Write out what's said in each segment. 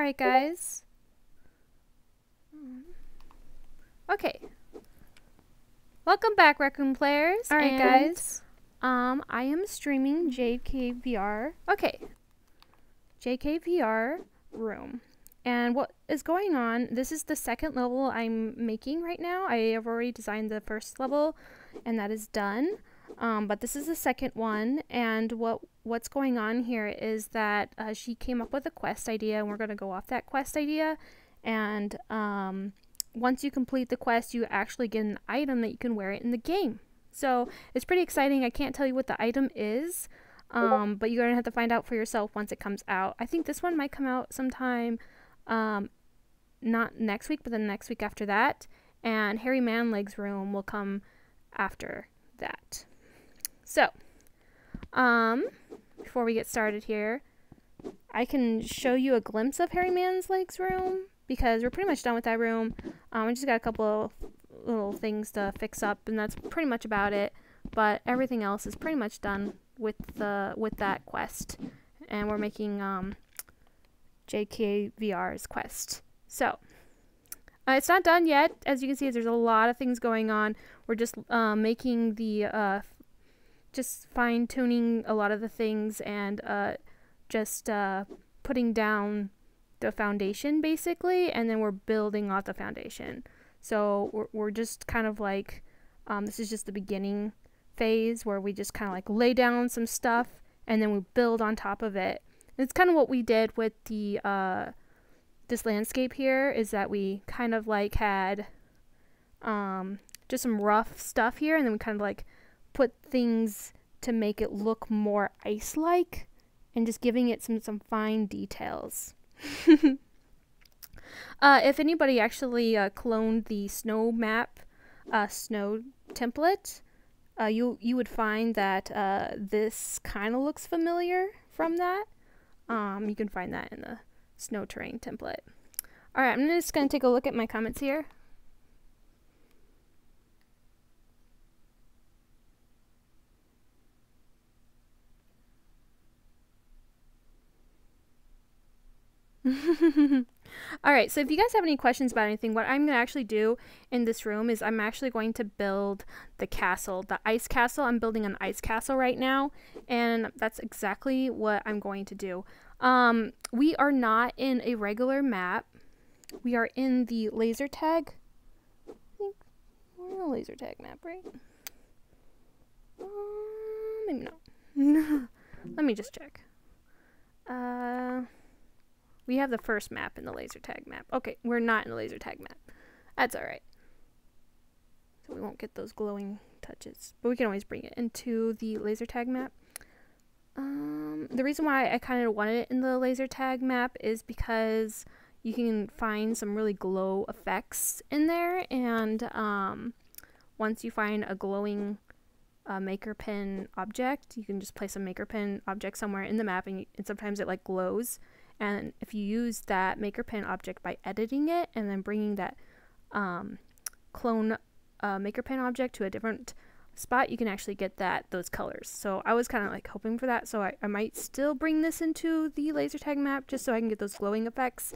Alright guys. Okay. Welcome back, Raccoon players. Alright guys. I am streaming JadeKVR. Okay. JadeKVR room. And what is going on, this is the second level I'm making right now. I have already designed the first level and that is done. But this is the second one, and what's going on here is that she came up with a quest idea, and we're going to go off that quest idea, and once you complete the quest, you actually get an item that you can wear it in the game. So it's pretty exciting. I can't tell you what the item is, but you're going to have to find out for yourself once it comes out. I think this one might come out sometime, not next week, but the next week after that, and Hairy Manleg's room will come after that. So, before we get started here, I can show you a glimpse of Hairy Manleg's room, because we're pretty much done with that room. We just got a couple of little things to fix up, and that's pretty much about it, but everything else is pretty much done with that quest, and we're making JadeKVR's quest. So, it's not done yet. As you can see, there's a lot of things going on. We're just making the just fine-tuning a lot of the things, and just putting down the foundation basically, and then we're building off the foundation. So we're just kind of like, this is just the beginning phase where we just kind of like lay down some stuff and then we build on top of it. And it's kind of what we did with the this landscape here, is that we kind of like had just some rough stuff here, and then we kind of like put things to make it look more ice-like, and just giving it some fine details. If anybody actually cloned the snow map, snow template, you would find that this kind of looks familiar from that. You can find that in the snow terrain template. Alright, I'm just going to take a look at my comments here. Alright, so if you guys have any questions about anything, what I'm going to actually do in this room is I'm actually going to build the castle, the ice castle. I'm building an ice castle right now, and that's exactly what I'm going to do. We are not in a regular map. We are in the laser tag. I think we're in the laser tag map, right? Maybe not. Let me just check. We have the first map in the laser tag map. Okay, we're not in the laser tag map. That's alright. So we won't get those glowing touches. But we can always bring it into the laser tag map. The reason why I kind of wanted it in the laser tag map is because you can find some really glow effects in there. And once you find a glowing maker pen object, you can just place a maker pen object somewhere in the map, and sometimes it like glows. And if you use that maker pen object by editing it and then bringing that clone maker pen object to a different spot, you can actually get those colors. So I was kind of like hoping for that, so I might still bring this into the laser tag map just so I can get those glowing effects.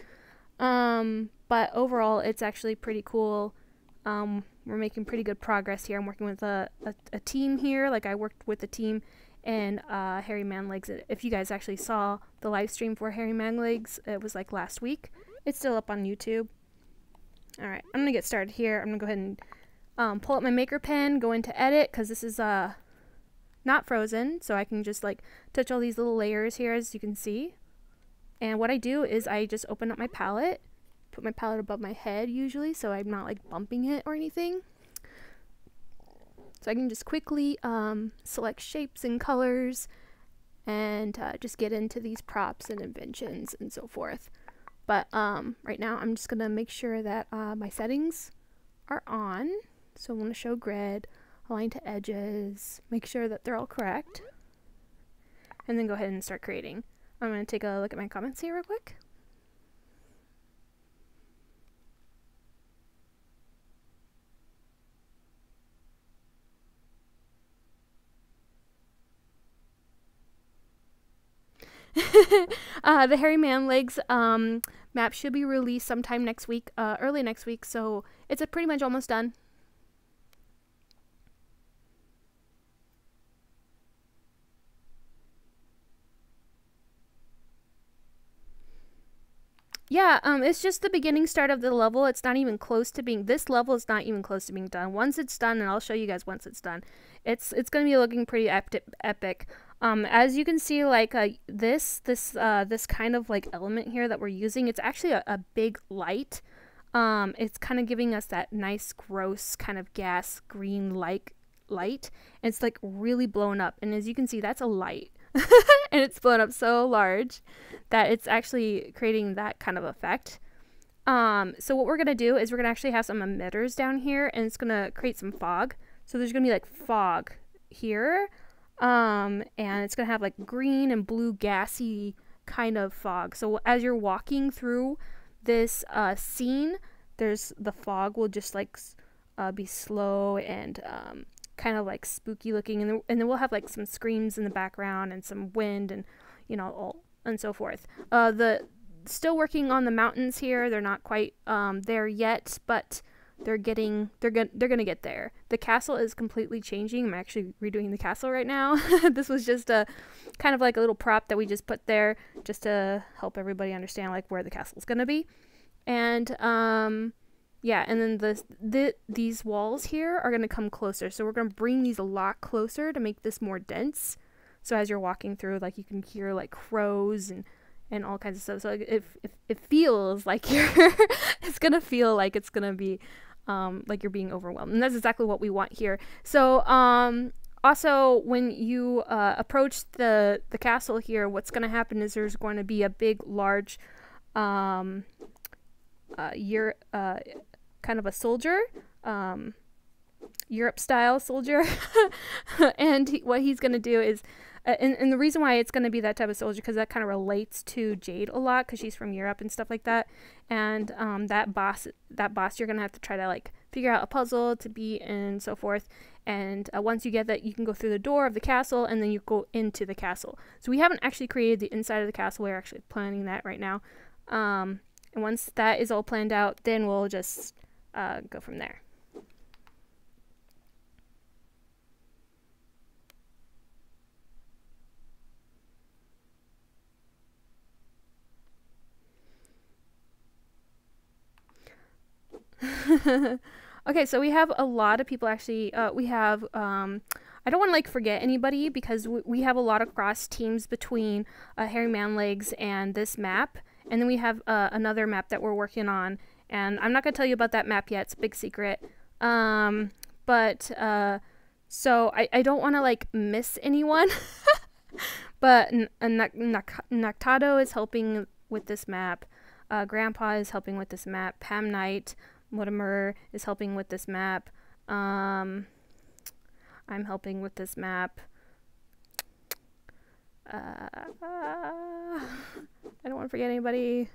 But overall, it's actually pretty cool. We're making pretty good progress here. I'm working with a team here. Like, I worked with a team and Hairy Manleg's. If you guys actually saw the live stream for Hairy Manleg's, it was like last week. It's still up on YouTube. Alright, I'm gonna get started here. I'm gonna go ahead and pull up my maker pen, go into edit, because this is not frozen, so I can just like touch all these little layers here, as you can see. And what I do is I just open up my palette, put my palette above my head usually, so I'm not like bumping it or anything. So I can just quickly select shapes and colors and just get into these props and inventions and so forth. But right now I'm just going to make sure that my settings are on. So I'm going to show grid, align to edges, make sure that they're all correct, and then go ahead and start creating. I'm going to take a look at my comments here real quick. The Hairy Manleg's map should be released sometime next week, early next week, so it's pretty much almost done. Yeah, it's just the beginning start of the level. It's not even close to being, this level is not even close to being done. Once it's done, and I'll show you guys once it's done, it's going to be looking pretty epic. As you can see, like, this kind of like element here that we're using, it's actually a big light. It's kind of giving us that nice, gross kind of gas green light. And it's like really blown up. And as you can see, that's a light. And it's blown up so large that it's actually creating that kind of effect. So what we're going to do is we're going to actually have some emitters down here, and it's going to create some fog. So there's going to be like fog here. And it's going to have like green and blue gassy kind of fog. So as you're walking through this scene, there's the fog will just like be slow and kind of like spooky looking, and then we'll have like some screams in the background and some wind and, you know, all and so forth. Still working on the mountains here. They're not quite there yet, but they're gonna get there. The castle is completely changing. I'm actually redoing the castle right now. This was just a kind of like a little prop that we just put there just to help everybody understand like where the castle's gonna be. And yeah, and then these walls here are going to come closer. So we're going to bring these a lot closer to make this more dense. So as you're walking through, like, you can hear like crows and all kinds of stuff. So it feels like you're it's going to feel like it's going to be like you're being overwhelmed. And that's exactly what we want here. So also when you approach the castle here, what's going to happen is there's going to be a big large kind of a soldier, Europe style soldier. And what he's going to do is, and the reason why it's going to be that type of soldier, because that kind of relates to Jade a lot, because she's from Europe and stuff like that. And that boss you're going to have to try to like figure out a puzzle to beat and so forth. And once you get that, you can go through the door of the castle, and then you go into the castle. So we haven't actually created the inside of the castle. We're actually planning that right now. And once that is all planned out, then we'll just go from there. Okay, so we have a lot of people actually. We have, I don't want to like forget anybody, because we have a lot of cross teams between Hairy Man Legs and this map. And then we have another map that we're working on. And I'm not going to tell you about that map yet. It's a big secret. So I don't want to like miss anyone. But Noctado is helping with this map. Grandpa is helping with this map. Pam Knight, Mortimer is helping with this map. I'm helping with this map. I don't want to forget anybody.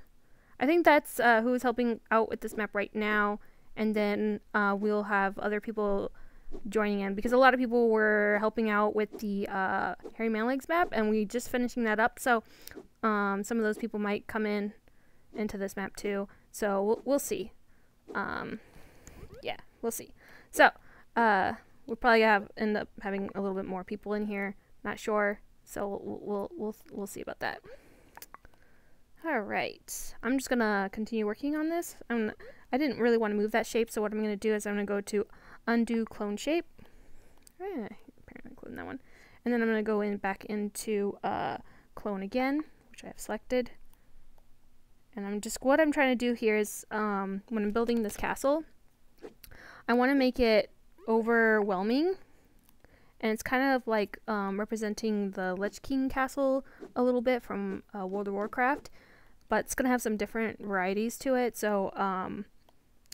I think that's who's helping out with this map right now, and then we'll have other people joining in, because a lot of people were helping out with the Hairy Man Legs map, and we just finishing that up. So some of those people might come into this map too. So we'll see. Yeah, we'll see. So we'll probably end up having a little bit more people in here. Not sure. So we'll see about that. All right, I'm just gonna continue working on this. I didn't really want to move that shape, so what I'm gonna do is I'm gonna go to undo clone shape. Apparently clone that one, and then I'm gonna go back into clone again, which I have selected. And what I'm trying to do here is when I'm building this castle, I want to make it overwhelming. And it's kind of like representing the Lich King castle a little bit from World of Warcraft. But it's going to have some different varieties to it. So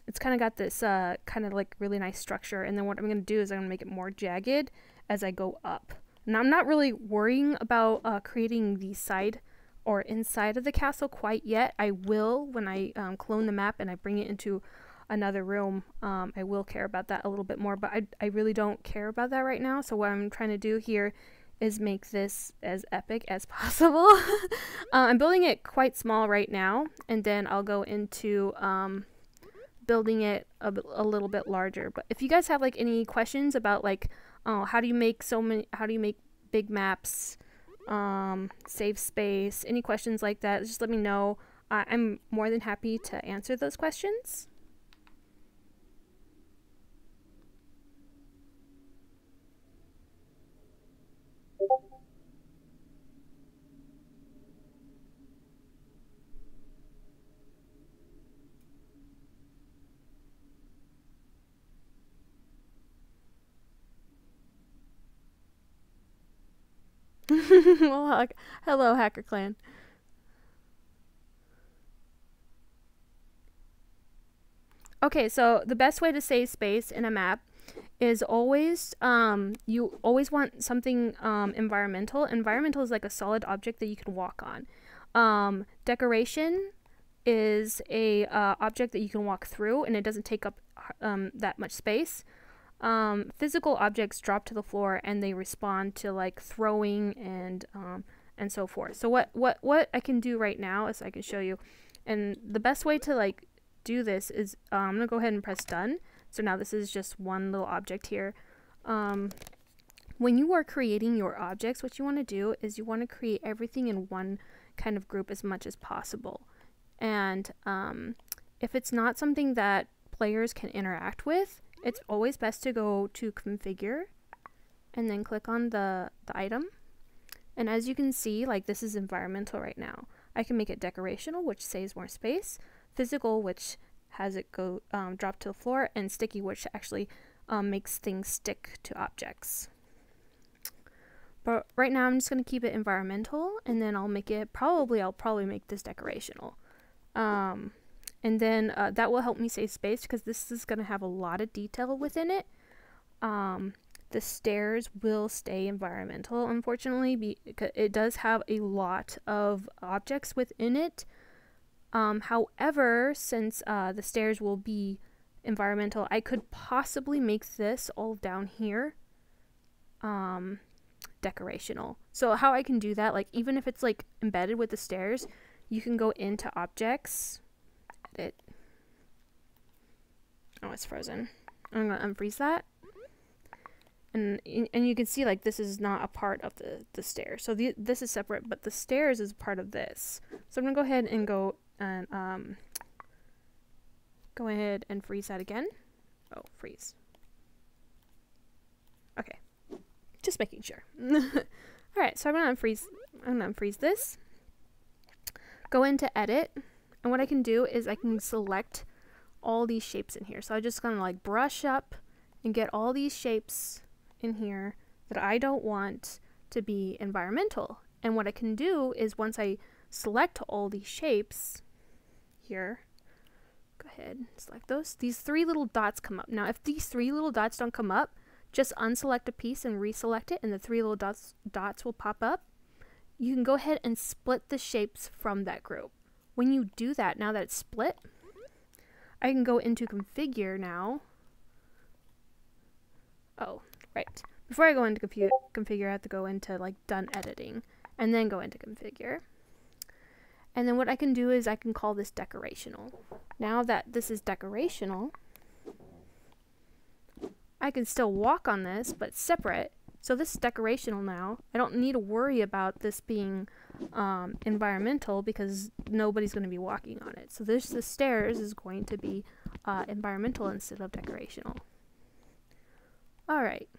it's kind of got this kind of like really nice structure. And then what I'm going to do is I'm going to make it more jagged as I go up. And I'm not really worrying about creating the side or inside of the castle quite yet. I will when I clone the map and I bring it into another room. I will care about that a little bit more, but I really don't care about that right now. So what I'm trying to do here is make this as epic as possible. I'm building it quite small right now, and then I'll go into building it a little bit larger. But if you guys have like any questions about like how do you make big maps, save space, any questions like that, just let me know. I'm more than happy to answer those questions. Well, hello, Hacker Clan. Okay, so the best way to save space in a map is always, you always want something environmental. Environmental is like a solid object that you can walk on. Decoration is a object that you can walk through, and it doesn't take up that much space. Physical objects drop to the floor and they respond to like throwing and so forth. So what I can do right now is I can show you, and the best way to like do this is I'm gonna go ahead and press done. So now this is just one little object here. When you are creating your objects, what you want to do is you want to create everything in one kind of group as much as possible. And if it's not something that players can interact with, it's always best to go to configure and then click on the item. And as you can see, like this is environmental right now. I can make it decorational, which saves more space, physical, which has it go drop to the floor, and sticky, which actually makes things stick to objects. But right now I'm just going to keep it environmental, and then I'll make it I'll probably make this decorational. And then that will help me save space because this is going to have a lot of detail within it. The stairs will stay environmental, unfortunately, because it does have a lot of objects within it. However, since the stairs will be environmental, I could possibly make this all down here decorational. So how I can do that, like even if it's like embedded with the stairs, you can go into objects, edit. Oh, it's frozen. I'm gonna unfreeze that. And you can see like this is not a part of the stairs. So this is separate, but the stairs is part of this. So I'm gonna go ahead and go ahead and freeze that again. Oh, freeze. Okay, just making sure. All right, so I'm gonna unfreeze this. Go into edit, and what I can do is I can select all these shapes in here. So I'm just gonna like brush up and get all these shapes in here that I don't want to be environmental. And what I can do is once I select all these shapes here, go ahead and select those, these three little dots come up. Now if these three little dots don't come up, just unselect a piece and reselect it, and the three little dots will pop up. You can go ahead and split the shapes from that group. When you do that, now that it's split, I can go into configure now. Oh, right. Before I go into configure, I have to go into like done editing and then go into configure. And then what I can do is I can call this decorational. Now that this is decorational, I can still walk on this, but separate. So this is decorational now. I don't need to worry about this being environmental because nobody's going to be walking on it. So the stairs is going to be environmental instead of decorational. All right.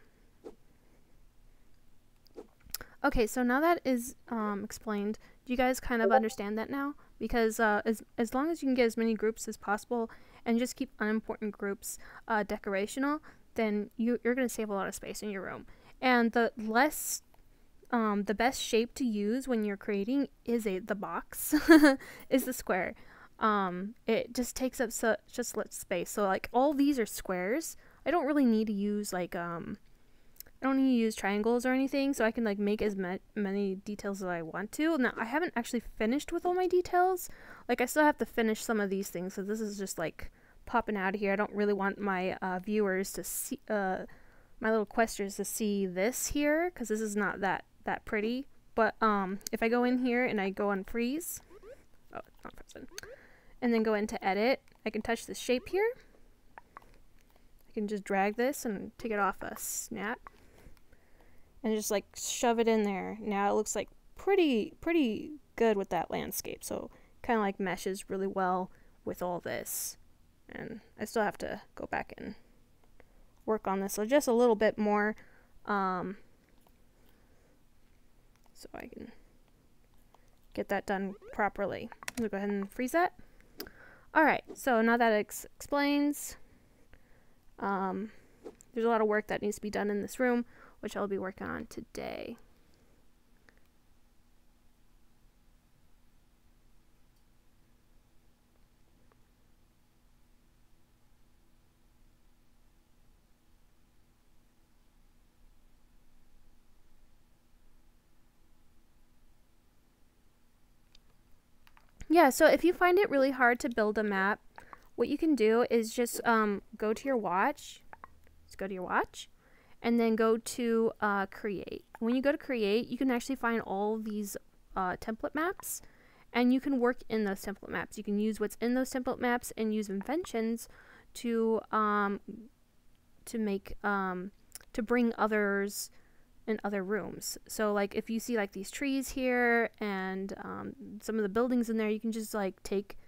Okay, so now that is explained, do you guys kind of understand that now? Because as long as you can get as many groups as possible and just keep unimportant groups decorational, then you're going to save a lot of space in your room. And the best shape to use when you're creating is the box, is the square. It just takes up just less space. So like all these are squares. I don't really need to use like I don't need to use triangles or anything, so I can like make as many details as I want to. Now I haven't actually finished with all my details. Like I still have to finish some of these things, so this is just like popping out of here. I don't really want my viewers to see my little questers to see this here, because this is not that that pretty. But if I go in here and I go on freeze, oh, it's not frozen, and then go into edit, I can touch the shape here. I can just drag this and take it off a snap and just like shove it in there. Now it looks like pretty good with that landscape. So kind of like meshes really well with all this. And I still have to go back and work on this so just a little bit more, so I can get that done properly. I'm gonna go ahead and freeze that. Alright, so now that explains, there's a lot of work that needs to be done in this room, which I'll be working on today. Yeah, so if you find it really hard to build a map, what you can do is just go to your watch. Just go to your watch and then go to create. When you go to create, you can actually find all these template maps, and you can work in those template maps. You can use what's in those template maps and use inventions to make to bring others in other rooms. So like if you see like these trees here and some of the buildings in there, you can just like take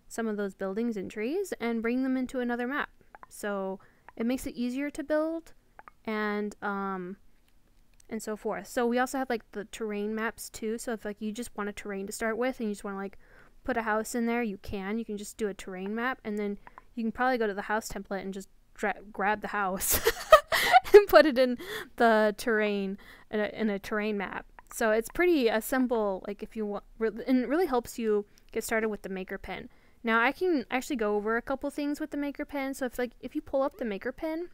some of those buildings and trees and bring them into another map. So it makes it easier to build and so forth. So we also have like the terrain maps too. So if like you just want a terrain to start with and you just want to like put a house in there, you can just do a terrain map, and then you can probably go to the house template and just grab the house and put it in the terrain in a terrain map. So it's pretty simple, like if you want, and it really helps you get started with the maker pen. Now I can actually go over a couple things with the maker pen. So if you pull up the maker pen,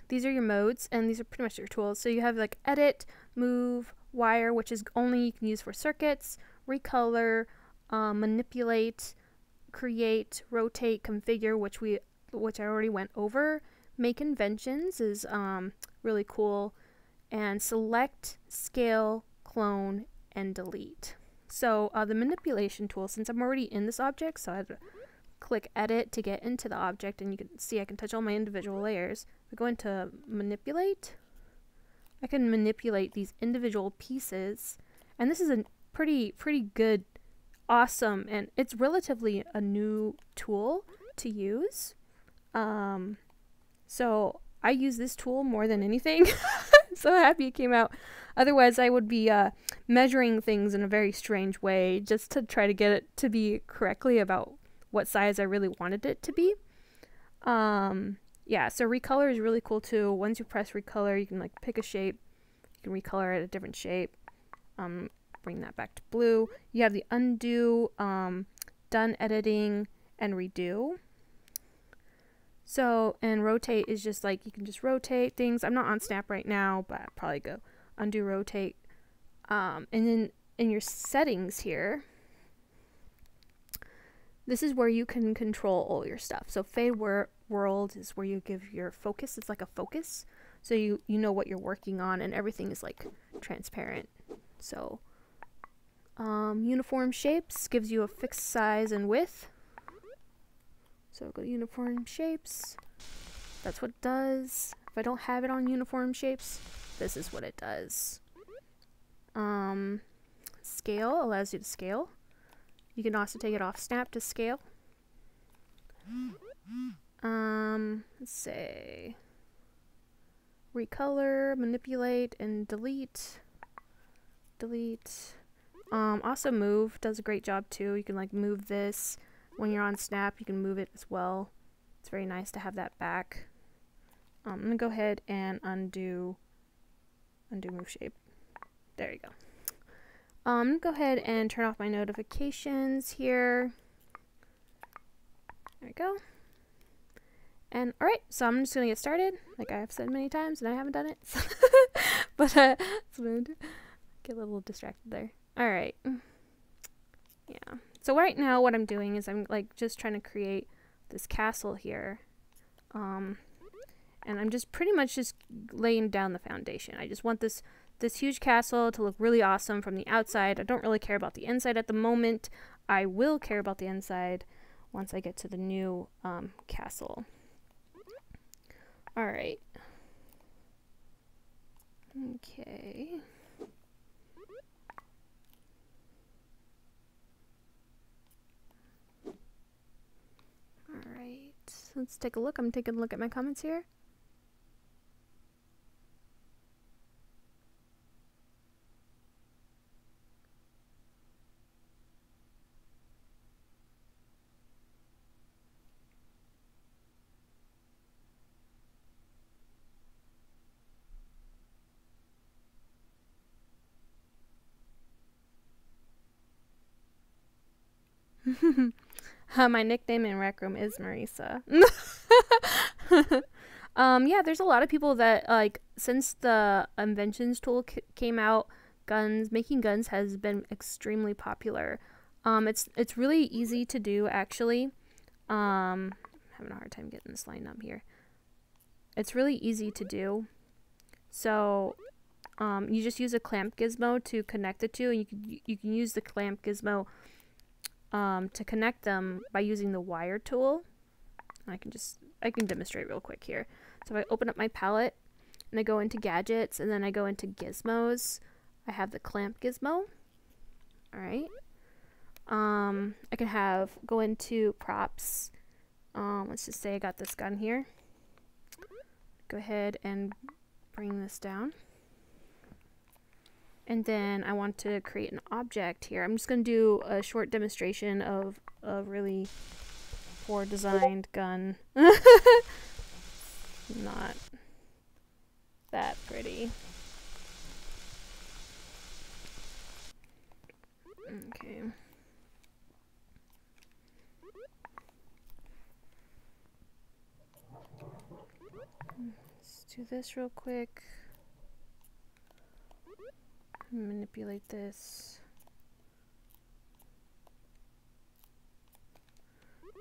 these are your modes and these are pretty much your tools. So you have like edit, move, wire, which is only you can use for circuits, recolor, manipulate, create, rotate, configure, which I already went over. Make inventions is really cool, and select, scale, clone, and delete. So the manipulation tool, since I'm already in this object, so I have to click edit to get into the object, and you can see I can touch all my individual layers. If I go into manipulate, I can manipulate these individual pieces, and this is a pretty good, awesome, and it's relatively a new tool to use. So I use this tool more than anything. So happy it came out. Otherwise I would be measuring things in a very strange way just to try to get it to be correctly about what size I really wanted it to be. Yeah, so recolor is really cool too. Once you press recolor, you can like pick a shape, you can recolor it a different shape, bring that back to blue. You have the undo, done editing, and redo. So, and rotate is just like, you can just rotate things. I'm not on snap right now, but I'll probably go undo, rotate. And then in your settings here, this is where you can control all your stuff. So fade world is where you give your focus. It's like a focus. So you know what you're working on, and everything is like transparent. So uniform shapes gives you a fixed size and width. So go to uniform shapes. That's what it does. If I don't have it on uniform shapes, this is what it does. Scale allows you to scale. You can also take it off snap to scale. Let's say recolor, manipulate, and delete. Delete. Also move does a great job too. You can like move this. When you're on snap, you can move it as well. It's very nice to have that back. I'm gonna go ahead and undo move shape. There you go. I'm gonna go ahead and turn off my notifications here. There we go. And alright, so I'm just gonna get started. Like I have said many times, and I haven't done it. But that's what I'm gonna do. Get a little distracted there. Alright. Yeah. So right now what I'm doing is I'm like just trying to create this castle here. And I'm just pretty much just laying down the foundation. I just want this this huge castle to look really awesome from the outside. I don't really care about the inside at the moment. I will care about the inside once I get to the new castle. All right. Okay. All right. Let's take a look. I'm taking a look at my comments here. My nickname in Rec Room is Meriesa. Yeah, there's a lot of people that, like, since the inventions tool came out, making guns has been extremely popular. It's really easy to do, actually. Having a hard time getting this lined up here. It's really easy to do. So, you just use a clamp gizmo to connect the two, and you can use the clamp gizmo to connect them by using the wire tool. I can demonstrate real quick here. So if I open up my palette and I go into gadgets and then I go into gizmos, I have the clamp gizmo. All right. I can go into props. Let's just say I got this gun here. Go ahead and bring this down. And then I want to create an object here. I'm just going to do a short demonstration of a really poor designed gun. Not that pretty. Okay. Let's do this real quick. Manipulate this.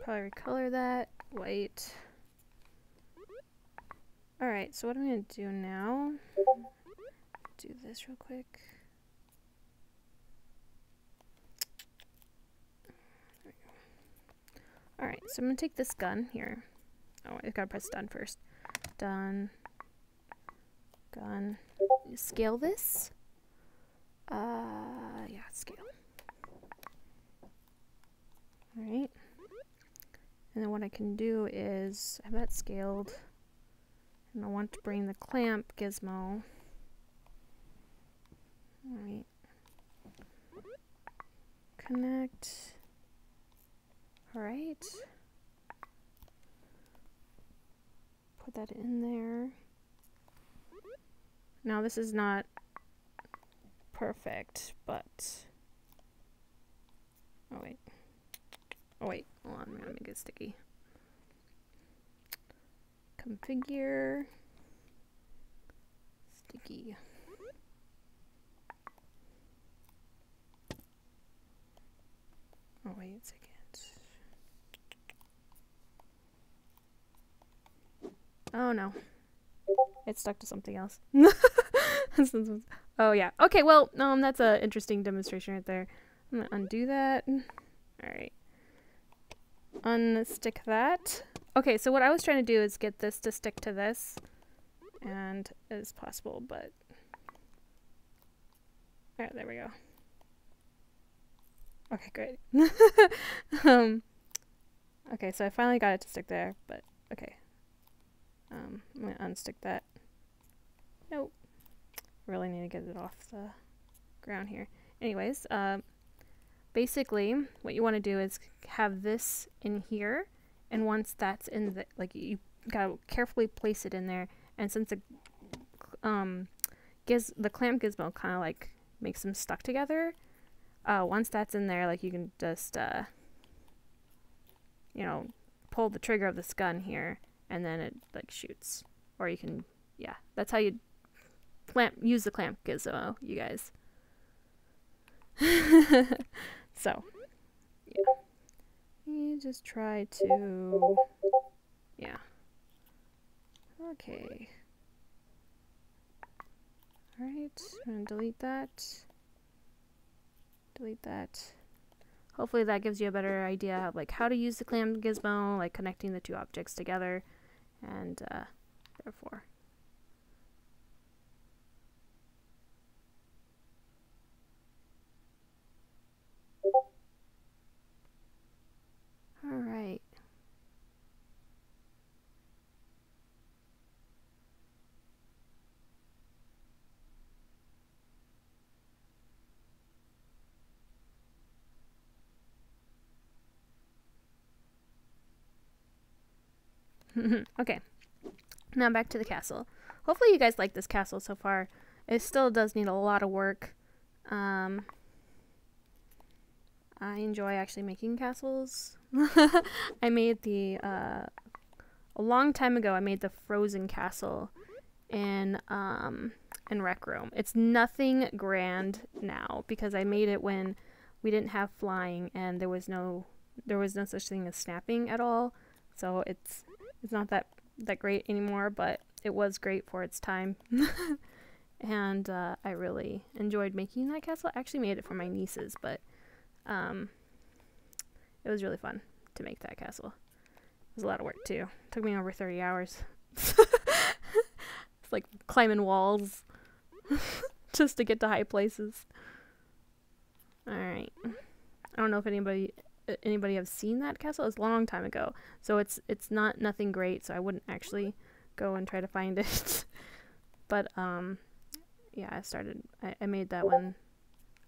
Probably recolor that white. Alright, so what I'm going to do now, do this real quick. There we go. Alright, so I'm going to take this gun here. Oh, I've got to press done first. Done. Gun. Scale this. Yeah, scale. Alright. And then what I can do is, I have that scaled. And I want to bring the clamp gizmo. Alright. Connect. Alright. Put that in there. Now this is not perfect, but... Oh wait. Oh wait, hold on, I'm gonna make it sticky. Configure. Sticky. Oh wait a second. Oh no. It's stuck to something else. Oh yeah. Okay, well, that's an interesting demonstration right there. I'm gonna undo that. Alright. Unstick that. Okay, so what I was trying to do is get this to stick to this, and as possible, but... Alright, there we go. Okay, great. Okay, so I finally got it to stick there, but okay. I'm gonna unstick that. Nope. Really need to get it off the ground here. Anyways, basically, what you want to do is have this in here, and once that's in the, like, you gotta carefully place it in there, and since the clamp gizmo kind of like makes them stuck together, once that's in there, like, you can just you know, pull the trigger of this gun here, and then it like shoots. Or you can, yeah, that's how you use the clamp gizmo, you guys. So, yeah. You just try to, yeah. Okay. Alright, I'm gonna delete that. Delete that. Hopefully that gives you a better idea of like how to use the clam gizmo, like connecting the two objects together, and therefore. Alright. Okay, now back to the castle. Hopefully you guys like this castle so far. It still does need a lot of work. I enjoy actually making castles. I made the, a long time ago, I made the frozen castle in Rec Room. It's nothing grand now because I made it when we didn't have flying and there was no such thing as snapping at all. So it's not that great anymore, but it was great for its time. And I really enjoyed making that castle. I actually made it for my nieces, but it was really fun to make that castle. It was a lot of work too. It took me over 30 hours. It's like climbing walls just to get to high places. Alright. I don't know if anybody has seen that castle. It's a long time ago, so it's nothing great, so I wouldn't actually go and try to find it. But yeah, I made that one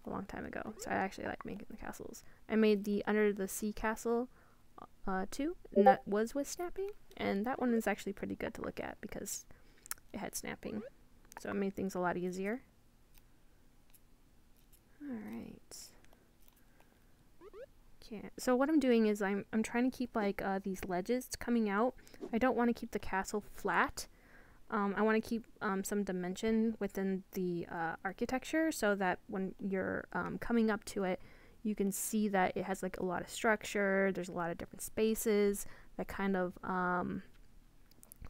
a long time ago, so I actually like making the castles. I made the Under the Sea castle too, and that was with snapping, and that one is actually pretty good to look at because it had snapping, so it made things a lot easier. Alright. Yeah. So what I'm doing is I'm trying to keep like these ledges coming out. I don't want to keep the castle flat. I want to keep some dimension within the architecture so that when you're coming up to it, you can see that it has like a lot of structure. There's a lot of different spaces that kind of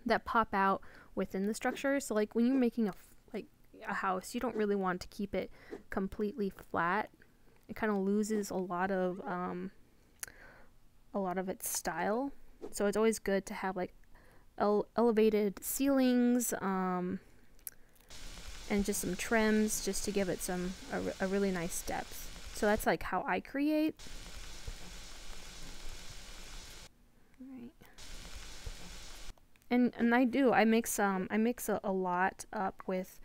that pop out within the structure. So like when you're making a house, you don't really want to keep it completely flat. It kind of loses a lot of its style. So it's always good to have like elevated ceilings and just some trims just to give it a really nice depth. So that's like how I create. Right. And I mix a lot up with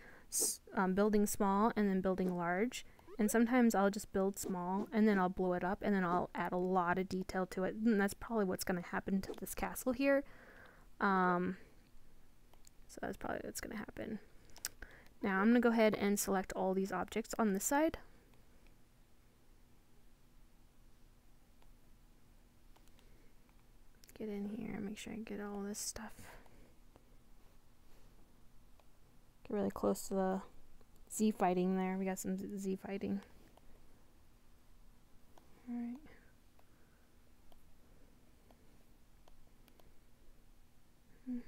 building small and then building large. And sometimes I'll just build small and then I'll blow it up and then I'll add a lot of detail to it. And that's probably what's going to happen to this castle here. So that's probably what's going to happen. Now I'm going to go ahead and select all these objects on this side. Get in here and make sure I get all this stuff. Get really close to the Z fighting there. We got some Z fighting. Alright. Go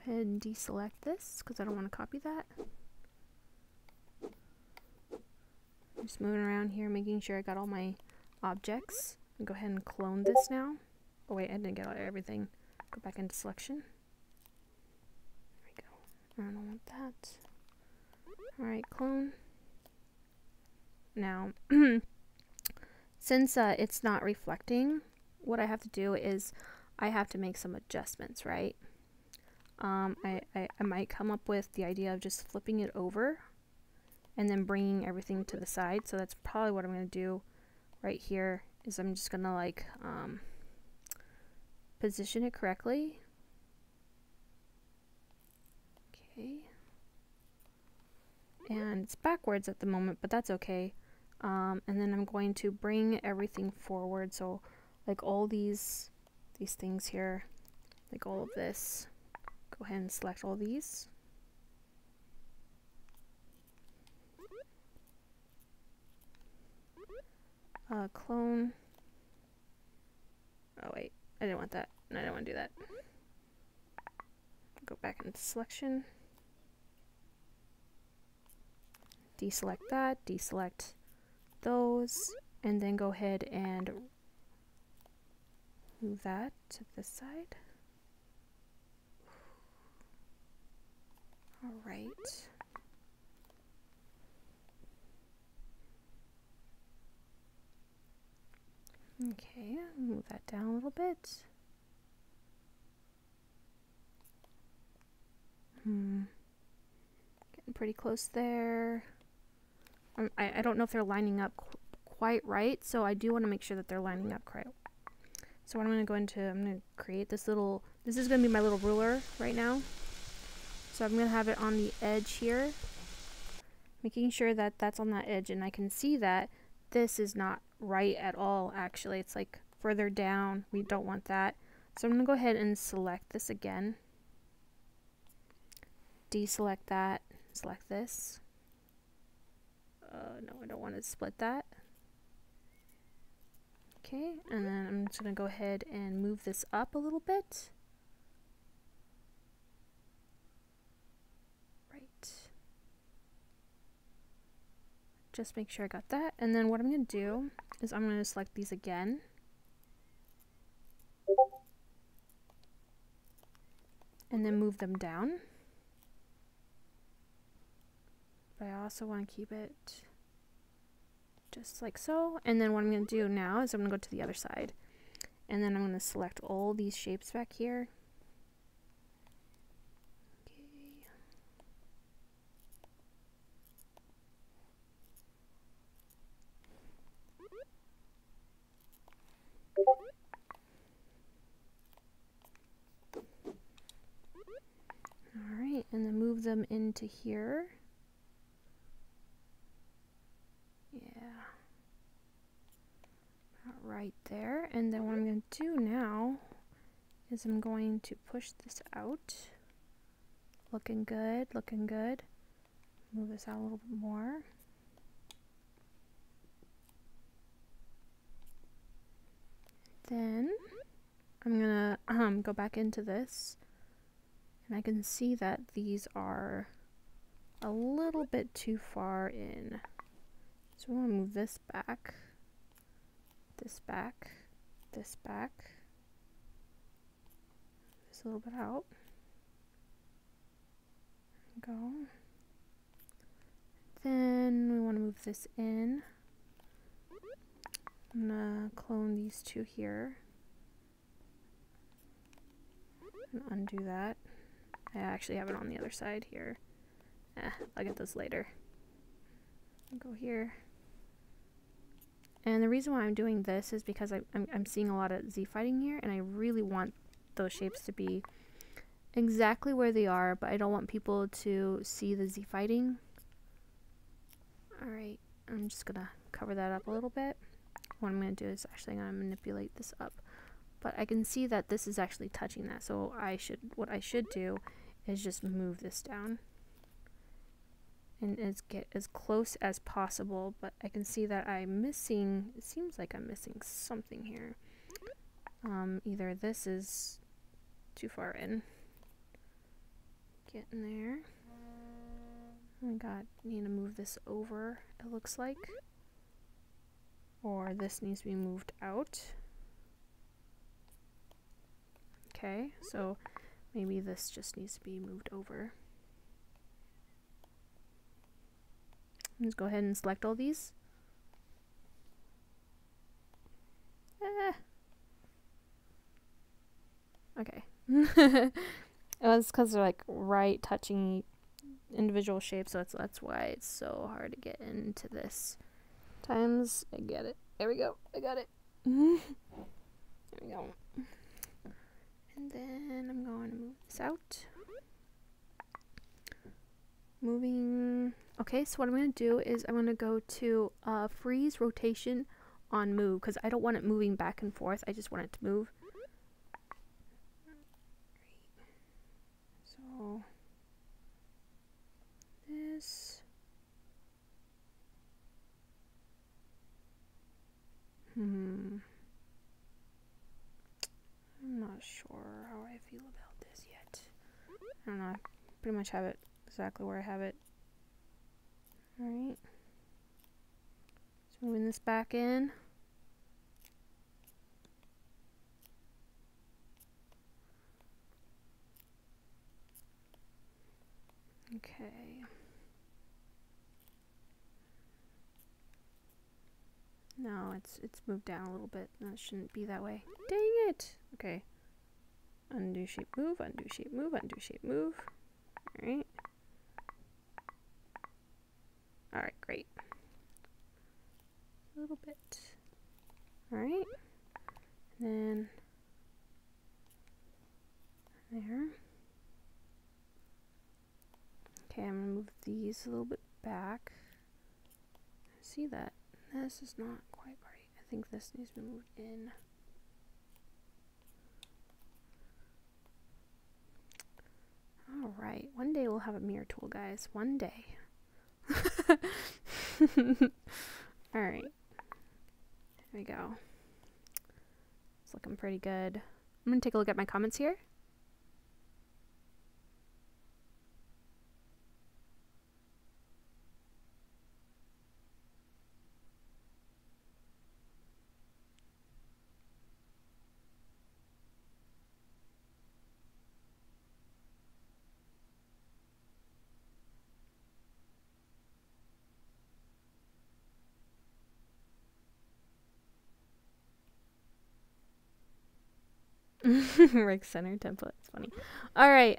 ahead and deselect this because I don't want to copy that. I'm just moving around here, making sure I got all my objects. I'll go ahead and clone this now. Oh wait, I didn't get everything. Go back into selection. There we go. I don't want that. Alright, clone. Now, since it's not reflecting, what I have to do is I have to make some adjustments, right? I might come up with the idea of just flipping it over and then bringing everything to the side. So that's probably what I'm going to do right here is I'm just going to like position it correctly. Okay. And it's backwards at the moment, but that's okay. And then I'm going to bring everything forward. So like all these things here, like all of this. Go ahead and select all these. Clone. Oh wait, I didn't want that. No, I don't want to do that. Go back into selection. deselect that, deselect those, and then go ahead and move that to this side. All right. Okay, move that down a little bit. Getting pretty close there. I don't know if they're lining up quite right, so I do want to make sure that they're lining up correct. So what I'm going to go into, I'm going to create this little, this is going to be my little ruler right now. So I'm going to have it on the edge here, making sure that that's on that edge, and I can see that this is not right at all. Actually, it's like further down. We don't want that. So I'm going to go ahead and select this again. Deselect that. Select this. No, I don't want to split that. Okay, and then I'm just going to go ahead and move this up a little bit. Right. Just make sure I got that. And then what I'm going to do is I'm going to select these again. And then move them down. But I also want to keep it just like so. And then what I'm going to do now is I'm going to go to the other side. And then I'm going to select all these shapes back here. Alright, and then move them into here. Yeah. About right there. And then what I'm going to do now is I'm going to push this out. Looking good, looking good. Move this out a little bit more. Then I'm going to go back into this. And I can see that these are a little bit too far in. So we want to move this back, this back, this back, this a little bit out. Go. Then we want to move this in. I'm going to clone these two here. And undo that. I actually have it on the other side here. I'll get those later. Go here. And the reason why I'm doing this is because I'm seeing a lot of Z fighting here, and I really want those shapes to be exactly where they are, but I don't want people to see the Z fighting. Alright, I'm just gonna cover that up a little bit. What I'm gonna do is actually I'm gonna manipulate this up. But I can see that this is actually touching that, so what I should do is just move this down and get as close as possible. But I can see that I'm missing, it seems like I'm missing something here. Either this is too far in. Get in there. Oh my god, need to move this over, it looks like. Or this needs to be moved out. Okay, so maybe this just needs to be moved over. Let's go ahead and select all these. Okay. It was because they're like right touching individual shapes, so that's why it's so hard to get into this. Times I get it. There we go. I got it. There we go. And then I'm going to move this out. Moving. Okay, so what I'm going to do is I'm going to go to freeze rotation on move, because I don't want it moving back and forth. I just want it to move. So this. I'm not sure how I feel about this yet. I don't know. I pretty much have it exactly where I have it. Alright. So moving this back in. Okay. No, it's moved down a little bit. No, it shouldn't be that way. Dang it! Okay. Undo shape move, undo shape move, undo shape move. Alright. Alright, great. A little bit. Alright. And then there. Okay, I'm gonna move these a little bit back. See that? This is not quite right. I think this needs to be moved in. Alright, one day we'll have a mirror tool, guys. One day. Alright. There we go. It's looking pretty good. I'm gonna take a look at my comments here. Rec Center template. It's funny. All right.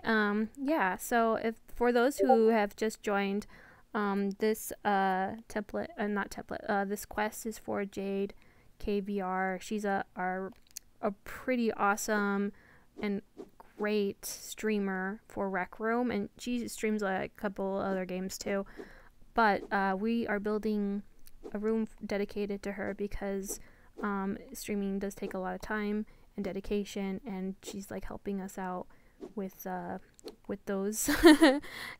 Yeah. So if for those who have just joined, this template, not template. This quest is for JadeKVR. She's a pretty awesome and great streamer for Rec Room, and she streams like a couple other games too. But we are building a room dedicated to her because streaming does take a lot of time and dedication, and she's like helping us out with those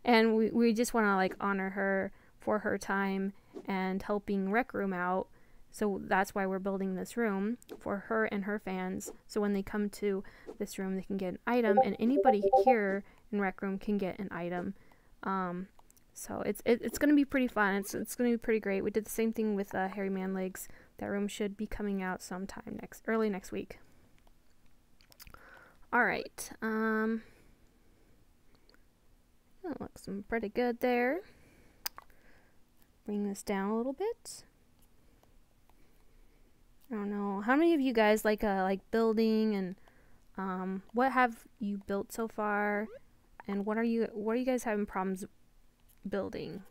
and we just want to like honor her for her time and helping Rec Room out. So that's why we're building this room for her and her fans, so when they come to this room they can get an item, and anybody here in Rec Room can get an item. So it's gonna be pretty fun. It's gonna be pretty great. We did the same thing with Hairy Man Legs. That room should be coming out sometime early next week. Alright, that looks pretty good there. Bring this down a little bit. I don't know, how many of you guys like building, and what have you built so far, and what are you guys having problems building?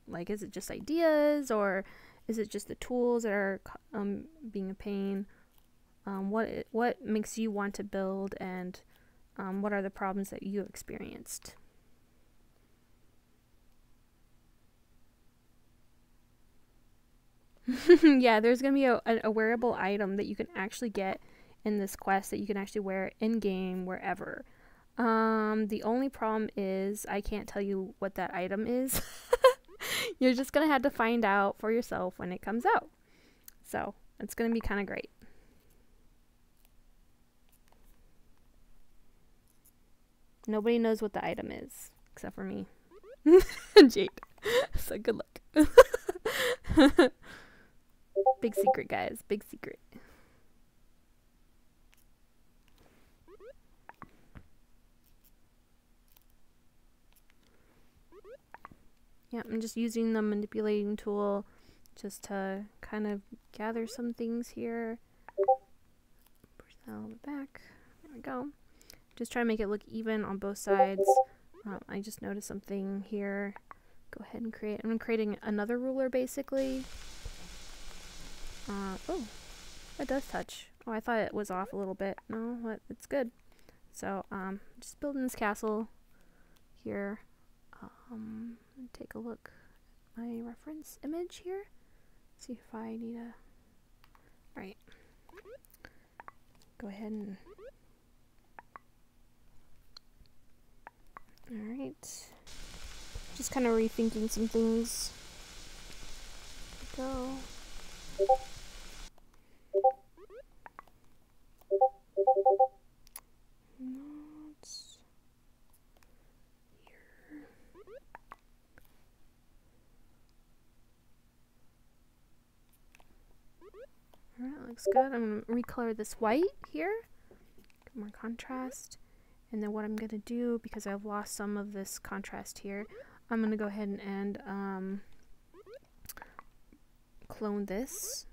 Like, is it just ideas, or is it just the tools that are being a pain? What makes you want to build, and what are the problems that you experienced? Yeah, there's gonna be a wearable item that you can actually get in this quest that you can actually wear in game wherever. The only problem is I can't tell you what that item is. You're just gonna have to find out for yourself when it comes out. So it's gonna be kind of great. Nobody knows what the item is except for me. Jade. So good luck. Big secret, guys. Big secret. Yeah, I'm just using the manipulating tool just to kind of gather some things here. Push that a little bit back. There we go. Just try to make it look even on both sides. I just noticed something here. Go ahead and create. I'm creating another ruler basically. Oh, it does touch. Oh, I thought it was off a little bit. No, but it's good. So, just building this castle here. Take a look at my reference image here. See if I need a. Alright. Go ahead and. Alright. Just kind of rethinking some things. Go. Not here. looks good. I'm going to recolor this white here. Get more contrast. And then what I'm going to do, because I've lost some of this contrast here, I'm going to go ahead and clone this.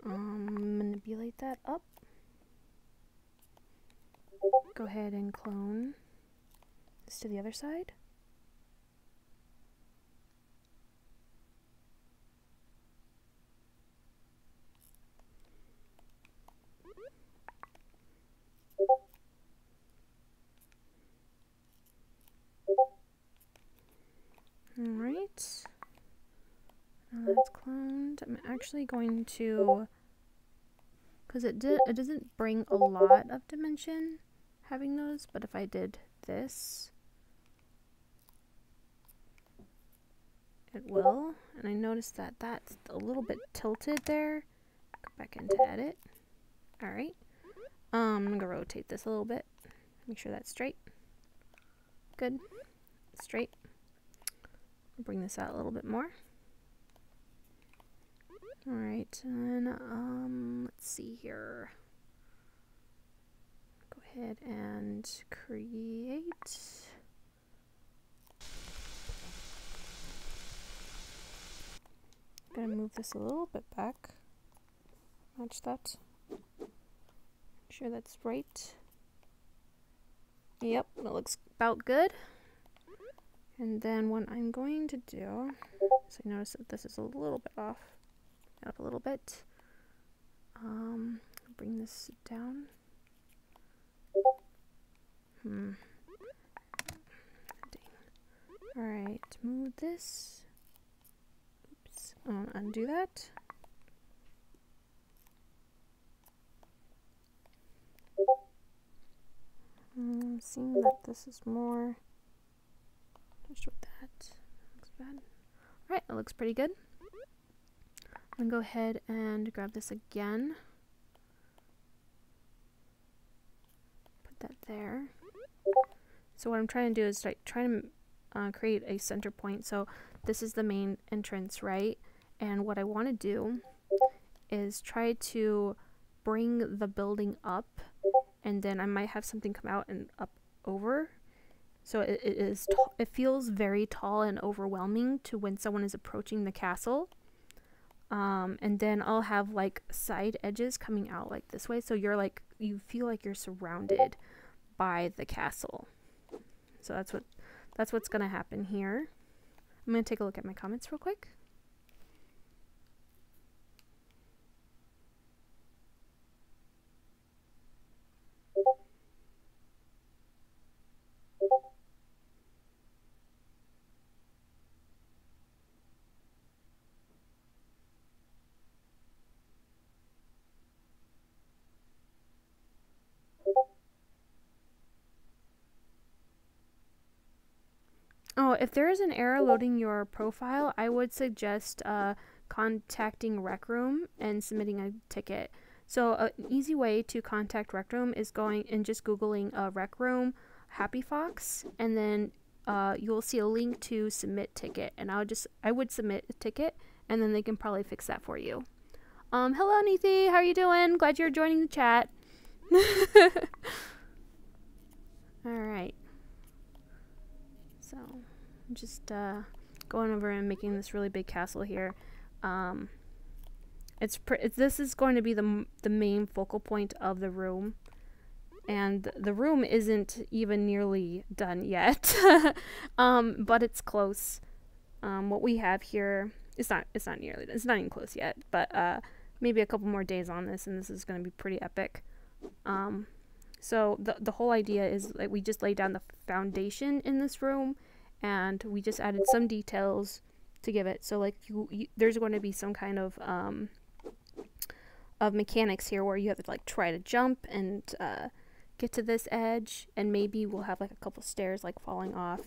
Manipulate that up. Go ahead and clone this to the other side. Alright. Now that's cloned. I'm actually going to, because it doesn't bring a lot of dimension having those, but if I did this, it will. And I noticed that that's a little bit tilted there. Go back into edit. Alright. I'm gonna rotate this a little bit. Make sure that's straight. Good. Straight. Bring this out a little bit more. Alright, and let's see here. Go ahead and create. Gonna move this a little bit back. Match that. Make sure that's right. Yep, that looks about good. And then what I'm going to do, so you notice that this is a little bit off, up a little bit. Bring this down. Alright, move this. Oops, undo that. Seeing that this is more with that. Looks bad. Alright, that looks pretty good. I'm gonna go ahead and grab this again. Put that there. So what I'm trying to do is try to create a center point. So this is the main entrance, right? And what I want to do is try to bring the building up, and then I might have something come out and up over. So it feels very tall and overwhelming to when someone is approaching the castle. And then I'll have like side edges coming out like this way, so you feel like you're surrounded by the castle. So that's what's gonna happen here. I'm gonna take a look at my comments real quick. Oh, if there is an error loading your profile, I would suggest contacting Rec Room and submitting a ticket. So an easy way to contact Rec Room is going and just Googling Rec Room Happy Fox, and then you'll see a link to submit ticket, and I would submit a ticket, and then they can probably fix that for you. Hello Neethi, how are you doing? Glad you're joining the chat. Alright. So, I'm just going over and making this really big castle here. This is going to be the main focal point of the room, and the room isn't even nearly done yet, but it's close. What we have here, it's not even close yet, but maybe a couple more days on this, and this is going to be pretty epic. So the whole idea is that we just laid down the foundation in this room, and we just added some details to give it. So like there's going to be some kind of mechanics here where you have to like try to jump and get to this edge, and maybe we'll have like a couple stairs like falling off.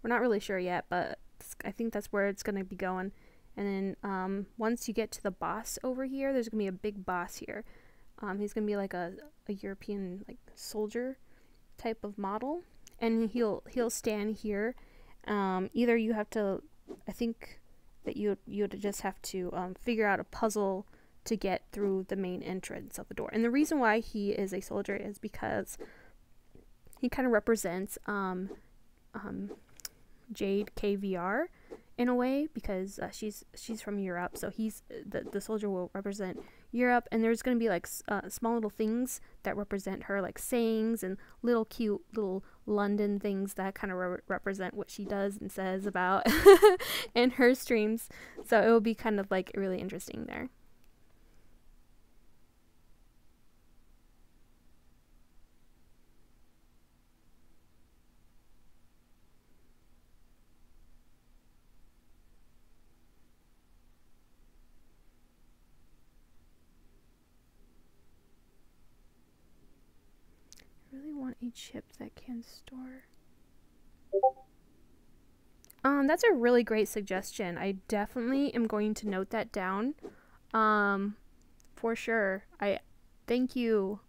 We're not really sure yet, but I think that's where it's going to be going. And then once you get to the boss over here, there's going to be a big boss here. He's going to be like a European like soldier type of model, and he'll stand here, Either you have to, I think that you would just have to figure out a puzzle to get through the main entrance of the door. And the reason why he is a soldier is because he kind of represents JadeKVR in a way, because she's from Europe, so he's the soldier will represent Europe, and there's going to be like small little things that represent her, like sayings and little cute little London things that kind of represent what she does and says about in her streams. So it will be kind of like really interesting there. A chip that can store. That's a really great suggestion. I definitely am going to note that down. For sure. I thank you,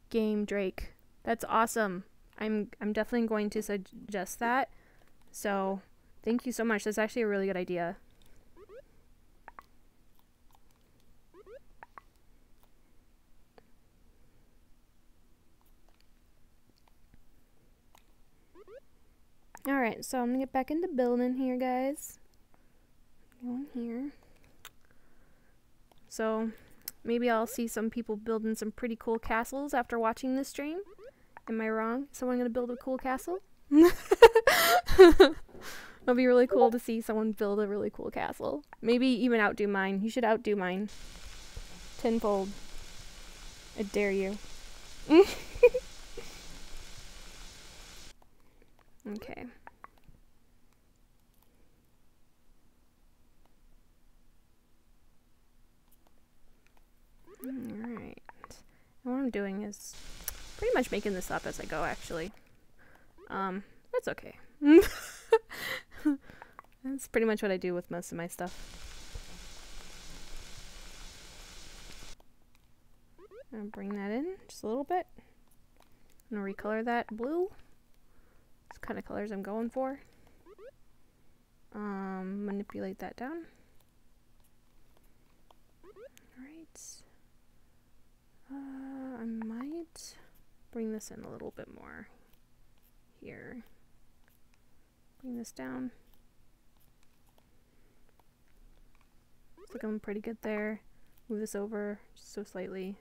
Game Drake. That's awesome. I'm definitely going to suggest that. So, thank you so much. That's actually a really good idea. Alright, so I'm gonna get back into building here, guys. Go in here. So, maybe I'll see some people building some pretty cool castles after watching this stream. Am I wrong? Someone gonna build a cool castle? It'll be really cool to see someone build a really cool castle. Maybe even outdo mine. You should outdo mine. Tenfold. I dare you. Okay. Alright. What I'm doing is pretty much making this up as I go, actually. That's okay. That's pretty much what I do with most of my stuff. I'll bring that in just a little bit. I'm gonna recolor that blue. It's kind of colors I'm going for. Manipulate that down. Alright. I might bring this in a little bit more here. Bring this down. It's looking pretty good there. Move this over just so slightly.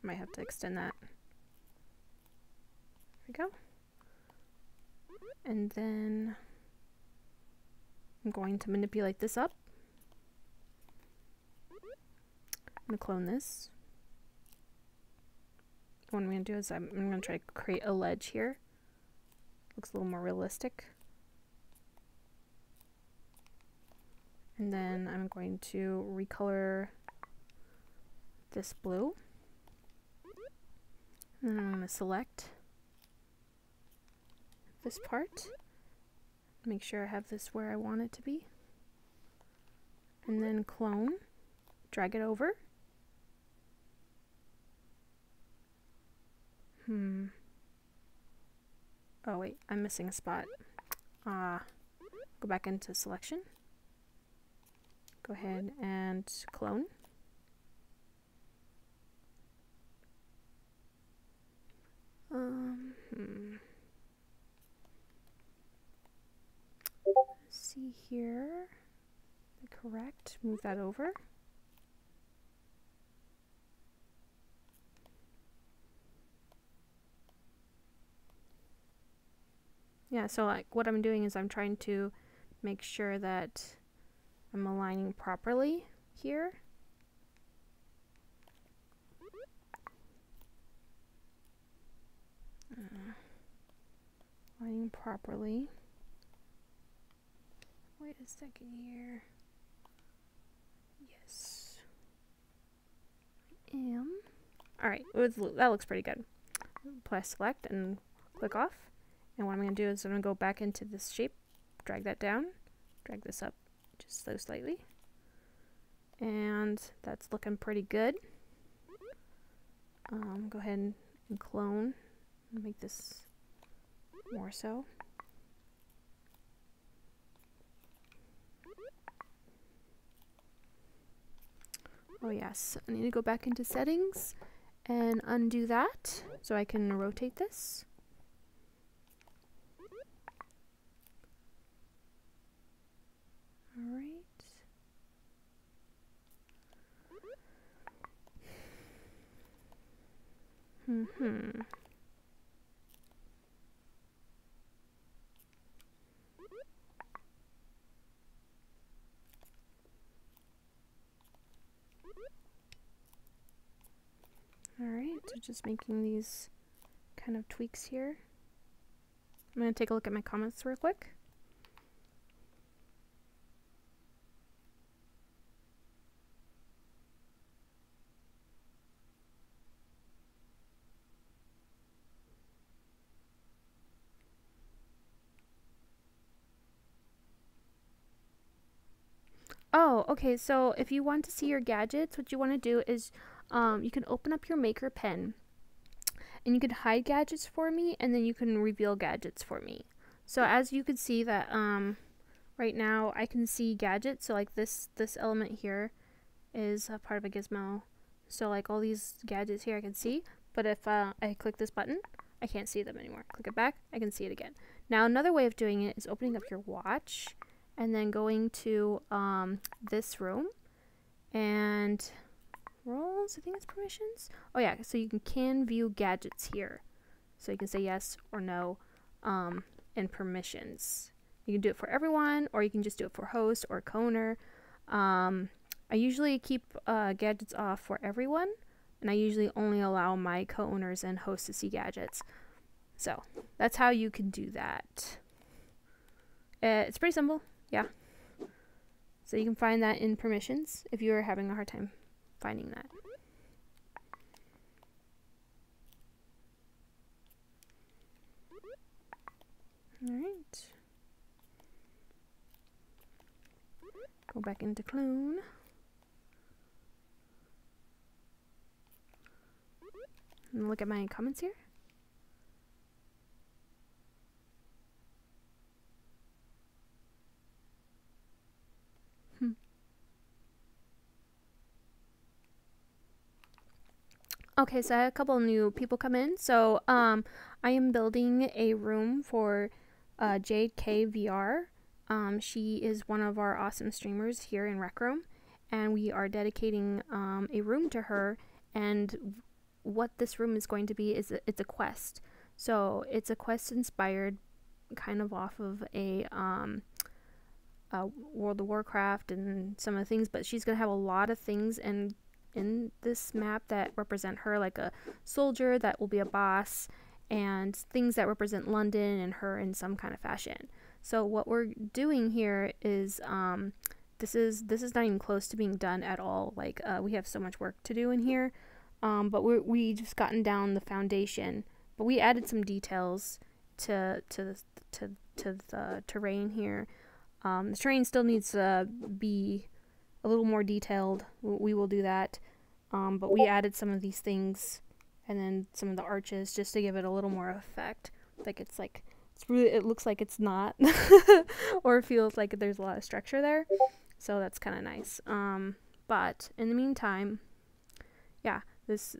Might have to extend that. There we go. And then I'm going to manipulate this up. I'm going to clone this. What I'm going to do is I'm going to try to create a ledge here. Looks a little more realistic. And then I'm going to recolor this blue. And then I'm going to select this part. Make sure I have this where I want it to be. And then clone. Drag it over. Oh wait, I'm missing a spot. Go back into selection. Go ahead and clone. Let's see here. Correct. Move that over. Yeah, so like what I'm doing is I'm trying to make sure that I'm aligning properly here. Aligning properly. Wait a second here. Yes. I am. Alright, that looks pretty good. Press select and click off. And what I'm going to do is I'm going to go back into this shape, drag that down, drag this up just so slightly. And that's looking pretty good. Go ahead and clone and make this more so. Oh yes, I need to go back into settings and undo that so I can rotate this. All right. Alright, so just making these kind of tweaks here. I'm going to take a look at my comments real quick. Oh, okay, so if you want to see your gadgets, what you want to do is you can open up your maker pen and you can hide gadgets for me, and then you can reveal gadgets for me. So as you can see that right now I can see gadgets, so like this element here is a part of a gizmo. So like all these gadgets here I can see, but if I click this button, I can't see them anymore. Click it back, I can see it again. Now another way of doing it is opening up your watch and then going to this room and roles, I think it's permissions. Oh yeah, so you can view gadgets here. So you can say yes or no in permissions. You can do it for everyone, or you can just do it for host or co-owner. I usually keep gadgets off for everyone, and I usually only allow my co-owners and hosts to see gadgets. So that's how you can do that. It's pretty simple, yeah. So you can find that in permissions if you are having a hard time finding that. Alright. Go back into clone. And look at my comments here. Okay, so I had a couple new people come in. So I am building a room for JadeKVR. She is one of our awesome streamers here in Rec Room, and we are dedicating a room to her. And what this room is going to be is it's a quest. So it's a quest inspired kind of off of a World of Warcraft and some of the things, but she's gonna have a lot of things in this map that represent her, like a soldier that will be a boss, and things that represent London and her in some kind of fashion. So what we're doing here is this is not even close to being done at all. Like we have so much work to do in here, but we just gotten down the foundation, but we added some details to the terrain here. The terrain still needs to be a little more detailed. We will do that, but we added some of these things and then some of the arches just to give it a little more effect. Like it's really, it looks like it's not or it feels like there's a lot of structure there, so that's kind of nice. But in the meantime, yeah,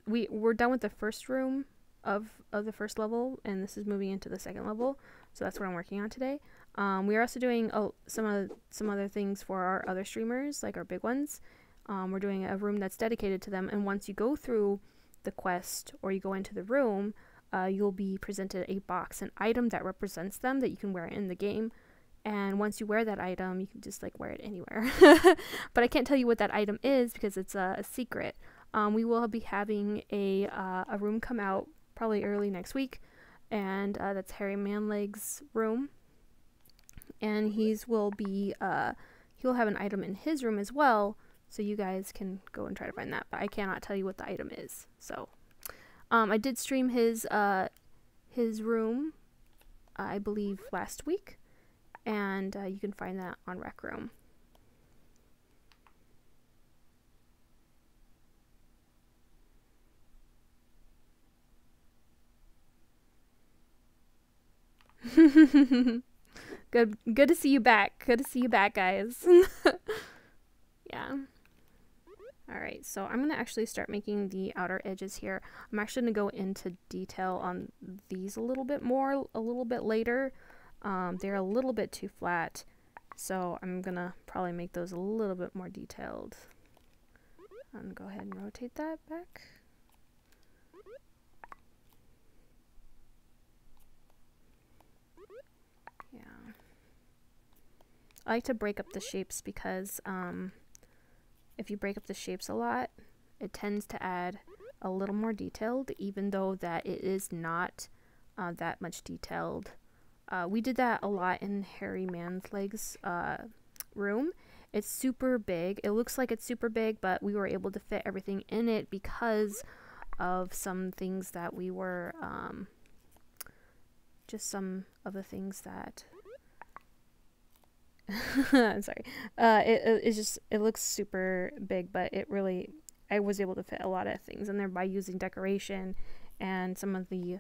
we're done with the first room of the first level, and this is moving into the second level, so that's what I'm working on today. We are also doing some other things for our other streamers, like our big ones. We're doing a room that's dedicated to them, and once you go through the quest or you go into the room, you'll be presented a box, an item that represents them that you can wear in the game. And once you wear that item, you can just like wear it anywhere. But I can't tell you what that item is because it's a secret. We will be having a room come out probably early next week, and that's Harry Manleg's room. And he'll have an item in his room as well, so you guys can go and try to find that, but I cannot tell you what the item is. So I did stream his room, I believe last week, and you can find that on Rec Room. Good to see you back. Good to see you back, guys. Yeah. Alright, so I'm going to actually start making the outer edges here. I'm actually going to go into detail on these a little bit more, a little bit later. They're a little bit too flat, so I'm going to probably make those a little bit more detailed. I'm going to go ahead and rotate that back. Yeah. I like to break up the shapes because if you break up the shapes a lot, it tends to add a little more detailed, even though that it is not that much detailed. We did that a lot in Hairy Man's Legs room. It's super big. It looks like it's super big, but we were able to fit everything in it because of some things that we were, just some of the things that I'm sorry. It looks super big, but I was able to fit a lot of things in there by using decoration and some of the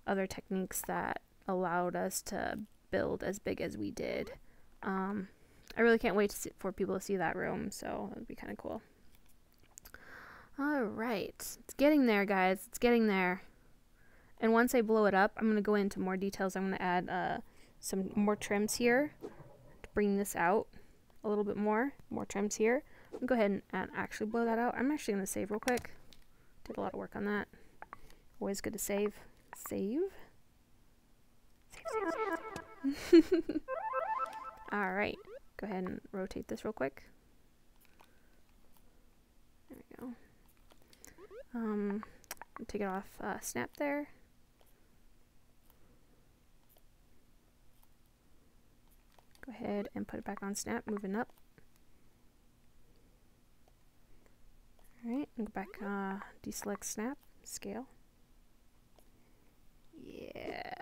other techniques that allowed us to build as big as we did. I really can't wait for people to see that room, so it would be kind of cool. Alright, it's getting there, guys. It's getting there. And once I blow it up, I'm going to go into more details. I'm going to add some more trims here to bring this out a little bit more. More trims here. I'll go ahead and actually blow that out. I'm actually going to save real quick. Did a lot of work on that. Always good to save. Save. Alright. Go ahead and rotate this real quick. There we go. Take it off snap there. Go ahead and put it back on snap, moving up. Alright, go back, deselect snap, scale. Yeah.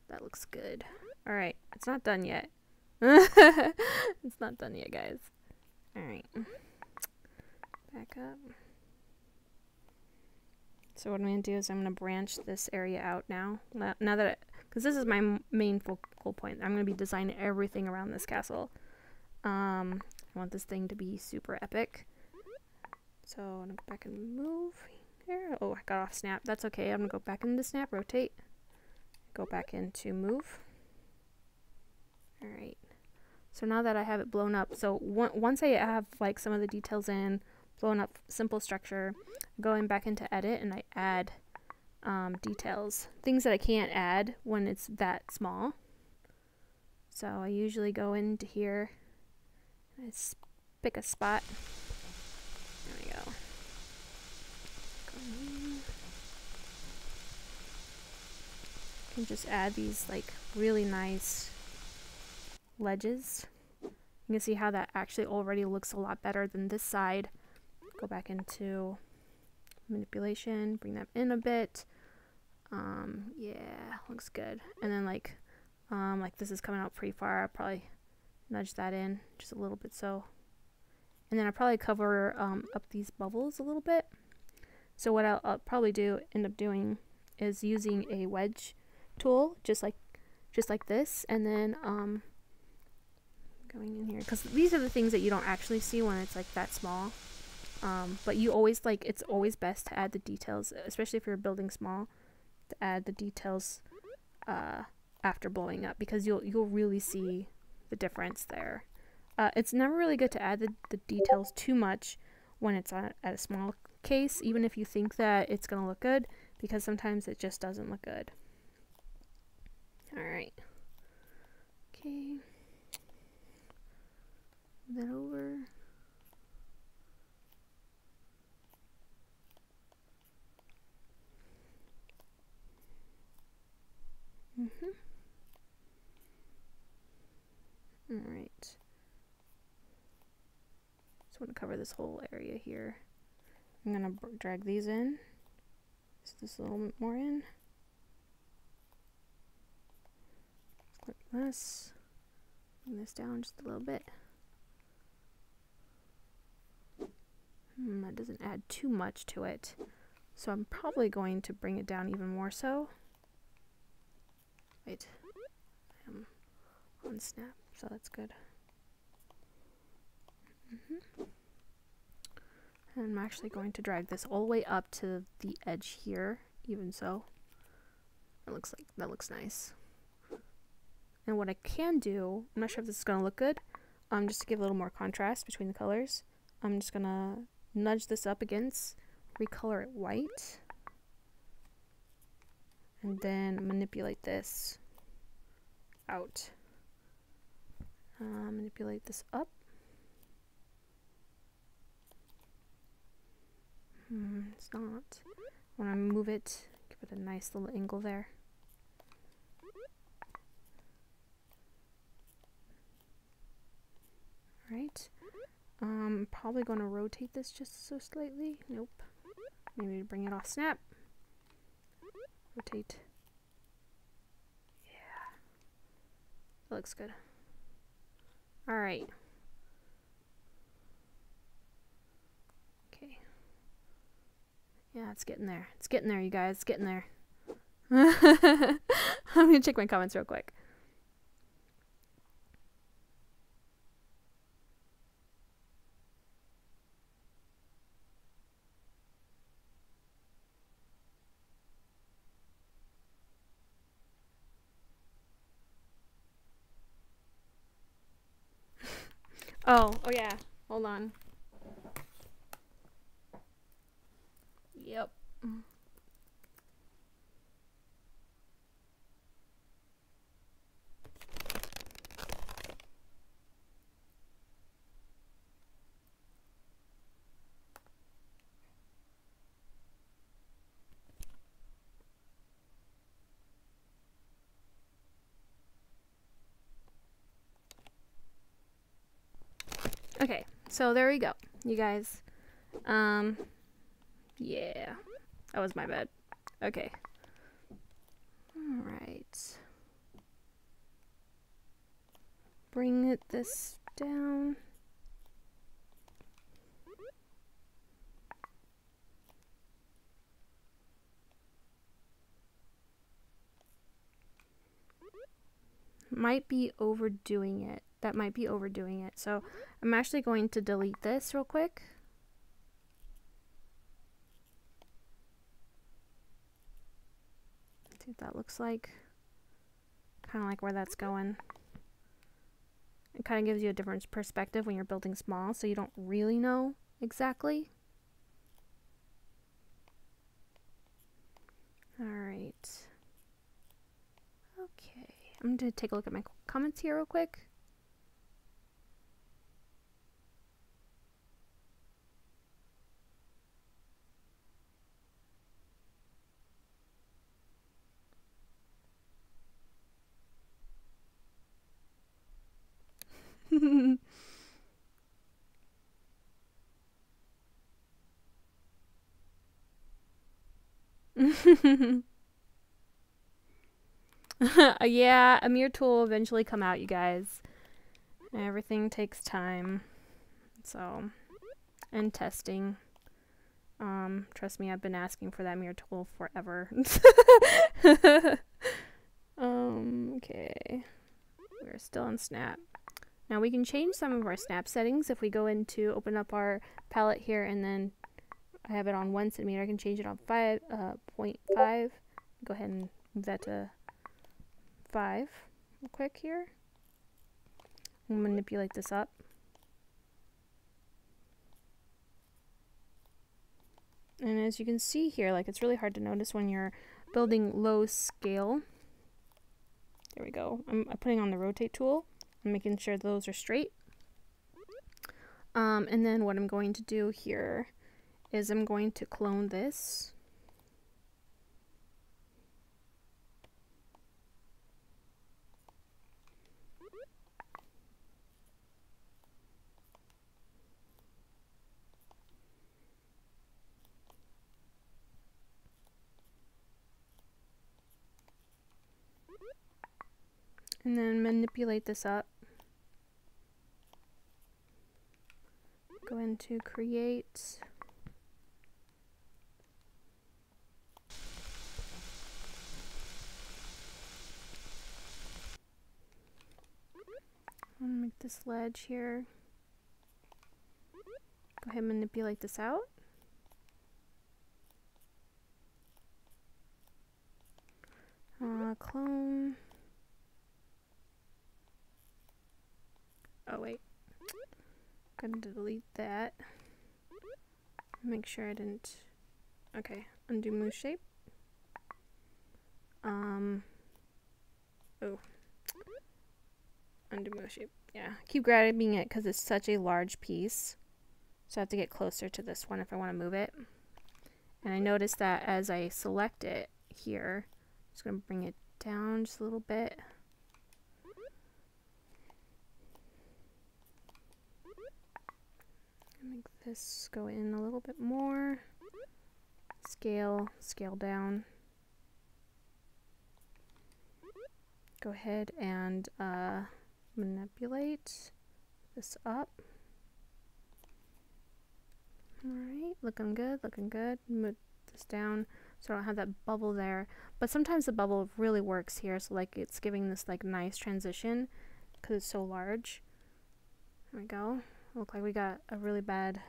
That looks good. Alright, it's not done yet. It's not done yet, guys. Alright. Back up. So what I'm going to do is I'm going to branch this area out now. Now that, because this is my main focal point. I'm going to be designing everything around this castle. I want this thing to be super epic. So I'm going to go back and move here. Oh, I got off snap. That's okay. I'm going to go back into snap, rotate. Go back into move. Alright. So now that I have it blown up, so once I have like some of the details in, blown up simple structure, going back into edit and I add details, things that I can't add when it's that small. So I usually go into here, I pick a spot. There we go. You can just add these like really nice ledges. You can see how that actually already looks a lot better than this side. Go back into manipulation, bring that in a bit. Yeah, looks good. And then like this is coming out pretty far. I'll probably nudge that in just a little bit so. And then I'll probably cover up these bubbles a little bit. So what I'll probably end up doing is using a wedge tool, just like this, and then going in here, because these are the things that you don't actually see when it's like that small. But you always it's always best to add the details, especially if you're building small, to add the details after blowing up, because you'll really see the difference there. It's never really good to add the details too much when it's at a small case, even if you think that it's gonna look good, because sometimes it just doesn't look good. Alright. Okay. Move that over. Alright. Just want to cover this whole area here. I'm going to drag these in. Just this a little bit more in. Click this. Bring this down just a little bit. That doesn't add too much to it. So I'm probably going to bring it down even more so. Wait, I'm on snap, so that's good. And I'm actually going to drag this all the way up to the edge here, even so. That looks nice. And what I can do, I'm not sure if this is going to look good, just to give a little more contrast between the colors, I'm just going to nudge this up against, recolor it white, and then manipulate this out. Manipulate this up. It's not. When I move it, give it a nice little angle there. Right. Probably going to rotate this just so slightly. Nope. Maybe bring it off snap. Rotate. Yeah. That looks good. Alright. Okay. Yeah, it's getting there. It's getting there, you guys. It's getting there. I'm gonna check my comments real quick. Oh yeah. Hold on. Yep. Okay, so there we go, you guys. Yeah, that was my bad. Okay. Alright. Bring this down. Might be overdoing it. That might be overdoing it. So I'm actually going to delete this real quick. See what that looks like. Kind of like where that's going. It kind of gives you a different perspective when you're building small, so you don't really know exactly. Alright. Okay. I'm going to take a look at my comments here real quick. Yeah, a mirror tool will eventually come out, you guys. Everything takes time. So, and testing. Trust me, I've been asking for that mirror tool forever. Okay. We're still on snap. Now we can change some of our snap settings if we go into open up our palette here, and then I have it on 1 centimeter. I can change it on 0.5. Go ahead and move that to 5 real quick here. We'll manipulate this up. And as you can see here, like, it's really hard to notice when you're building low scale. There we go. I'm putting on the rotate tool. I'm making sure those are straight. And then what I'm going to do here is I'm going to clone this. And then manipulate this up. Go into create. I'm gonna make this ledge here. Go ahead and manipulate this out. Clone. Oh wait, I'm gonna delete that. Make sure I didn't. Okay, undo move shape. Oh, undo move shape. Yeah, keep grabbing it because it's such a large piece. So I have to get closer to this one if I want to move it. And I noticed that as I select it here, I'm just going to bring it down just a little bit. Make this go in a little bit more. Scale down. Go ahead and manipulate this up. Alright, looking good, looking good. Move this down so I don't have that bubble there. But sometimes the bubble really works here, so like it's giving this like nice transition because it's so large. There we go. Look like we got a really bad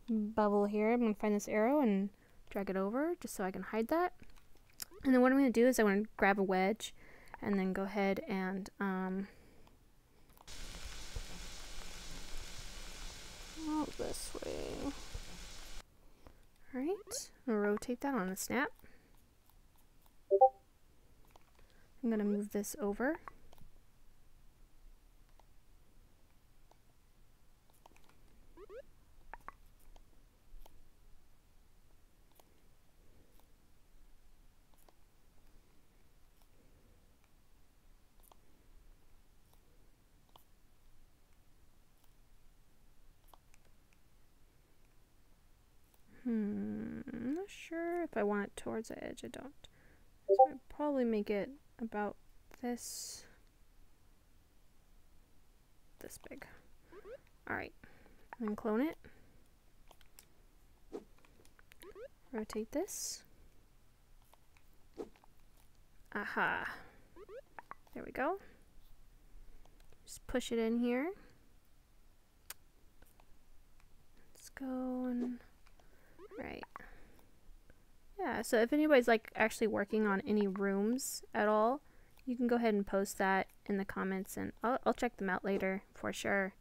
bubble here. I'm going to find this arrow and drag it over just so I can hide that. And then what I'm going to do is I'm going to grab a wedge and then go ahead and this way. Alright, I'm going to rotate that on a snap. I'm going to move this over. I'm not sure if I want it towards the edge. I don't. So I'd probably make it about this big. Alright. Then clone it. Rotate this. Aha. There we go. Just push it in here. Let's go and right. Yeah, so if anybody's like actually working on any rooms at all, you can go ahead and post that in the comments and I'll check them out later for sure.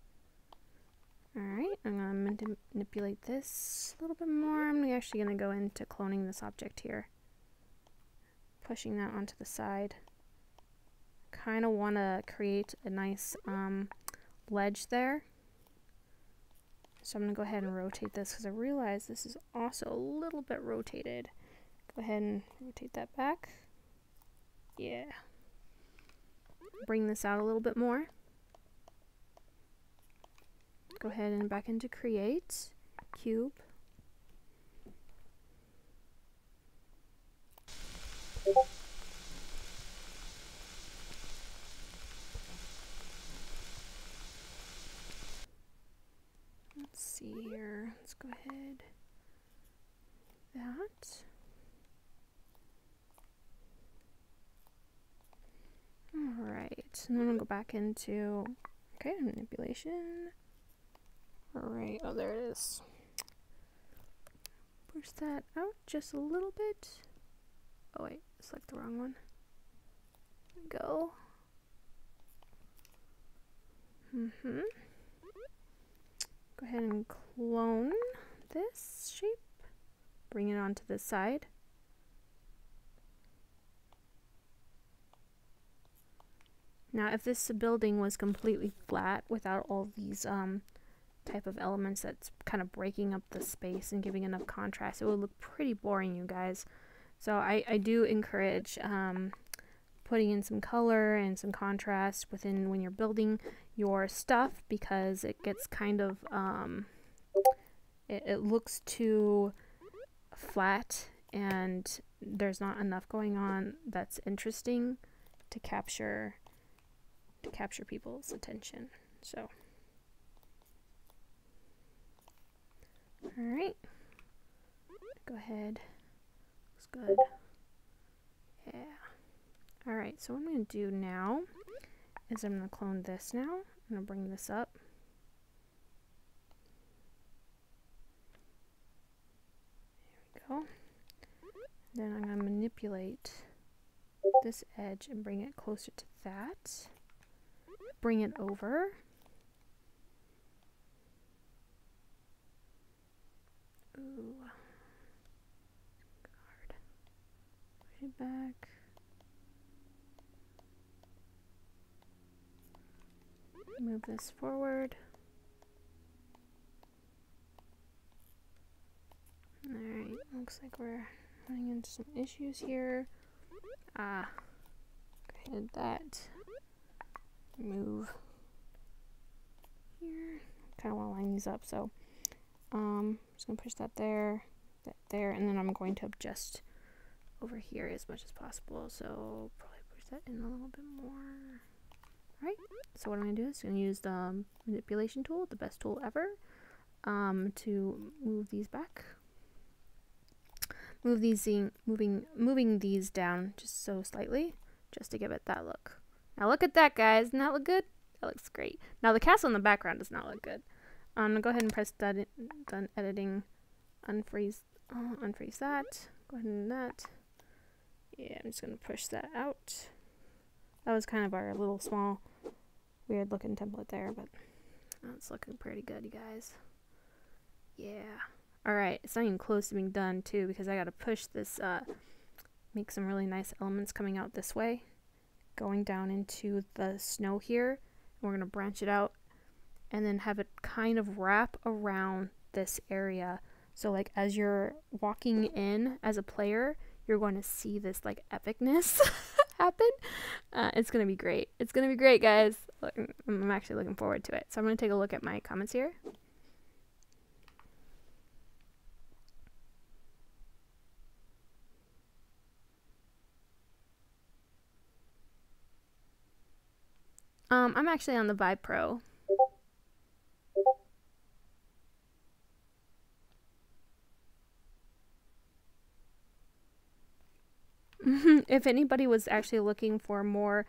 Alright, I'm going to manipulate this a little bit more. I'm actually going to go into cloning this object here. Pushing that onto the side. Kind of want to create a nice ledge there. So I'm going to go ahead and rotate this because I realize this is also a little bit rotated. Go ahead and rotate that back. Yeah. Bring this out a little bit more. Go ahead and back into create, cube. Let's see here. Let's go ahead. That. Alright. And then we'll go back into manipulation. Alright, oh there it is. Push that out just a little bit. Oh wait, select the wrong one. There we go. Go ahead and clone this shape. Bring it onto this side. Now if this building was completely flat without all these type of elements that's kind of breaking up the space and giving enough contrast, it would look pretty boring, you guys. So I do encourage putting in some color and some contrast within when you're building your stuff, because it gets kind of it looks too flat and there's not enough going on that's interesting to capture people's attention. So alright, go ahead, looks good. Yeah. Alright, so what I'm going to do now is I'm going to clone this now. I'm going to bring this up. There we go. Then I'm going to manipulate this edge and bring it closer to that. Bring it over. Ooh. Hard. Push it back. Move this forward. Alright, looks like we're running into some issues here. Go ahead, that. Move here. Kind of want to line these up, so I'm just going to push that there, and then I'm going to adjust over here as much as possible. So probably push that in a little bit more. Alright, so what I'm going to do is I'm going to use the manipulation tool, the best tool ever, to move these back. Moving these down just so slightly, just to give it that look. Now look at that, guys. Doesn't that look good? That looks great. Now the castle in the background does not look good. I'm gonna go ahead and press done editing, unfreeze that. Go ahead and do that. Yeah, I'm just gonna push that out. That was kind of our little small, weird looking template there, but that's looking pretty good, you guys. Yeah. Alright, it's not even close to being done too, because I gotta push this, make some really nice elements coming out this way, going down into the snow here, and we're gonna branch it out, and then have it kind of wrap around this area. So like as you're walking in as a player, you're going to see this like epicness happen. It's gonna be great. It's gonna be great, guys. I'm actually looking forward to it. So I'm gonna take a look at my comments here. I'm actually on the Vibe Pro. If anybody was actually looking for more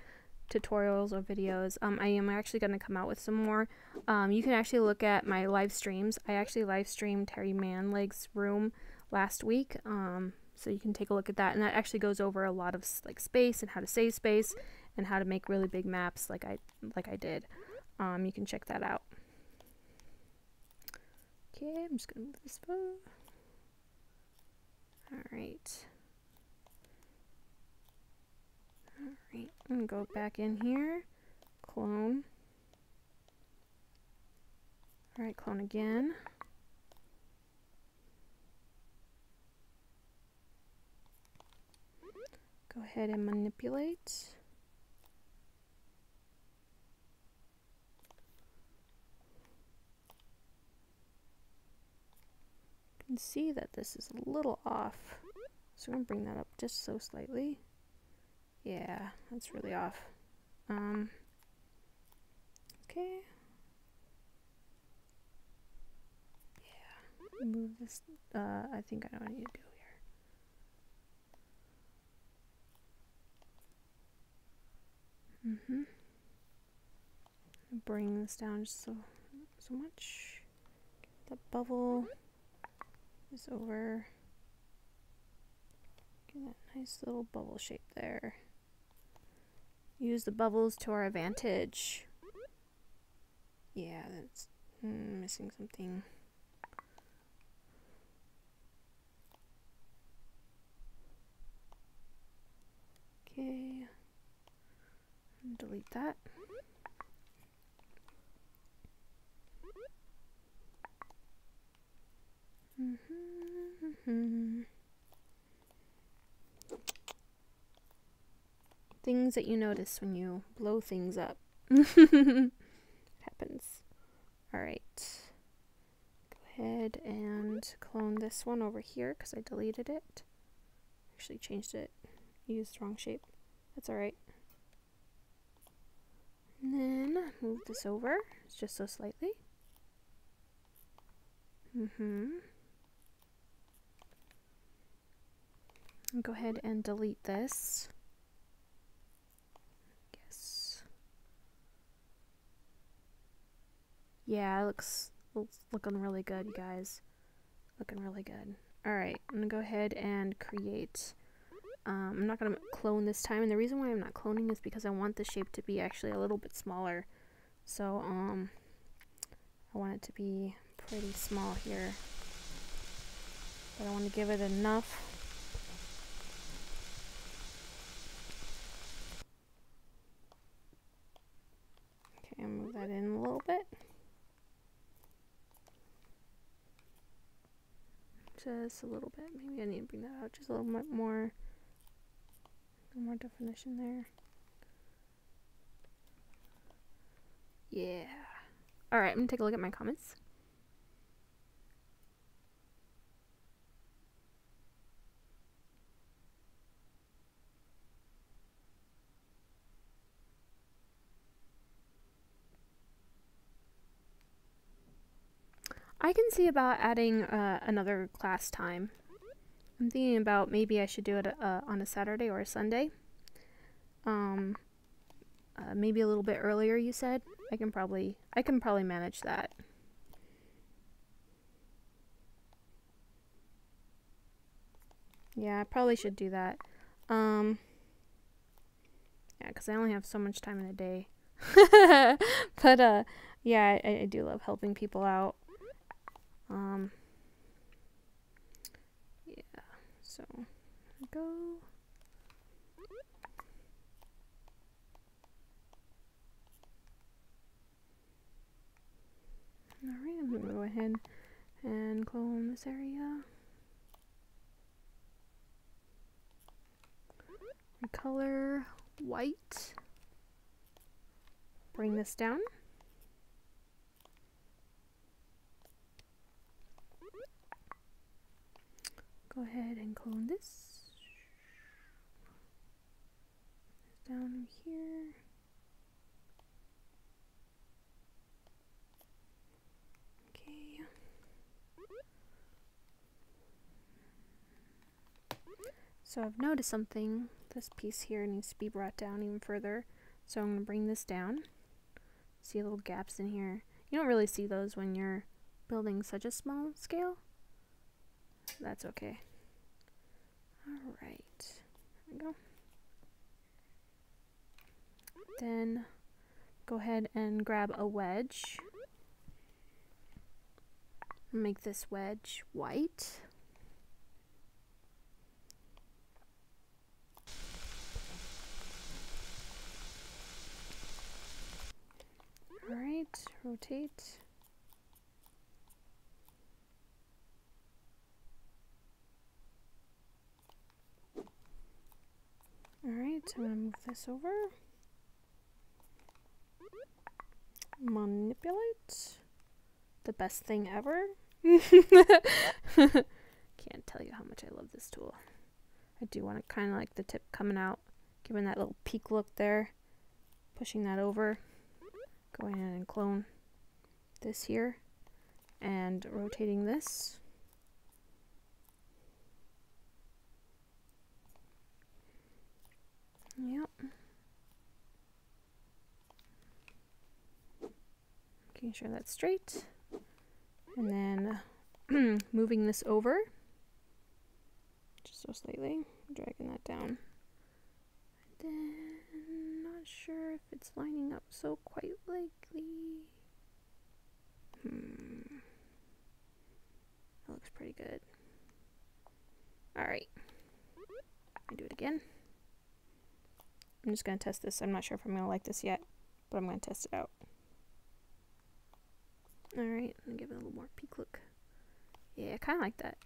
tutorials or videos, I am actually going to come out with some more. You can actually look at my live streams. I actually live streamed Terry Manleg's room last week, so you can take a look at that, and that actually goes over a lot of like space and how to save space and how to make really big maps like I did. You can check that out. Okay, I'm just gonna move this phone. Alright. Alright, I'm gonna go back in here. Clone. Alright, clone again. Go ahead and manipulate. You can see that this is a little off, so I'm going to bring that up just so slightly. Yeah, that's really off. Okay. Yeah, move this, I think I know what I need to do here. Bring this down just so much. Get the bubble is over. Get that nice little bubble shape there. Use the bubbles to our advantage. Yeah, that's missing something. Okay. Delete that. Things that you notice when you blow things up. Happens. Alright. Go ahead and clone this one over here because I deleted it. Actually changed it. Used the wrong shape. That's alright. And then move this over just so slightly. And go ahead and delete this. Yes. Yeah, it looks looking really good, you guys. Looking really good. Alright, I'm gonna go ahead and create. I'm not gonna clone this time, and the reason why I'm not cloning is because I want the shape to be actually a little bit smaller. So, I want it to be pretty small here. But I want to give it enough. Okay, I'll move that in a little bit. Just a little bit. Maybe I need to bring that out just a little bit more. More definition there. Yeah. Alright, I'm gonna take a look at my comments. I can see about adding another class time. I'm thinking about maybe I should do it on a Saturday or a Sunday. Maybe a little bit earlier, you said? I can probably manage that. Yeah, I probably should do that. Yeah, because I only have so much time in a day. But, yeah, I do love helping people out. Yeah, so, go. Alright, I'm going to go ahead and clone this area. Color white. Bring this down. Go ahead and clone this. Down here. Okay. So I've noticed something. This piece here needs to be brought down even further. So I'm going to bring this down. See little gaps in here. You don't really see those when you're building such a small scale. That's okay. Alright. There we go. Then go ahead and grab a wedge. Make this wedge white. Alright, rotate. Alright, I'm going to move this over. Manipulate. The best thing ever. Can't tell you how much I love this tool. I do want to kind of like the tip coming out, giving that little peak look there. Pushing that over. Going in and clone this here. And rotating this. Yep. Making sure that's straight. And then moving this over. Just so slightly. Dragging that down. And then not sure if it's lining up so quite likely. That looks pretty good. Alright. I do it again. I'm just going to test this. I'm not sure if I'm going to like this yet, but I'm going to test it out. Alright, I'm going to give it a little more peak look. Yeah, I kind of like that.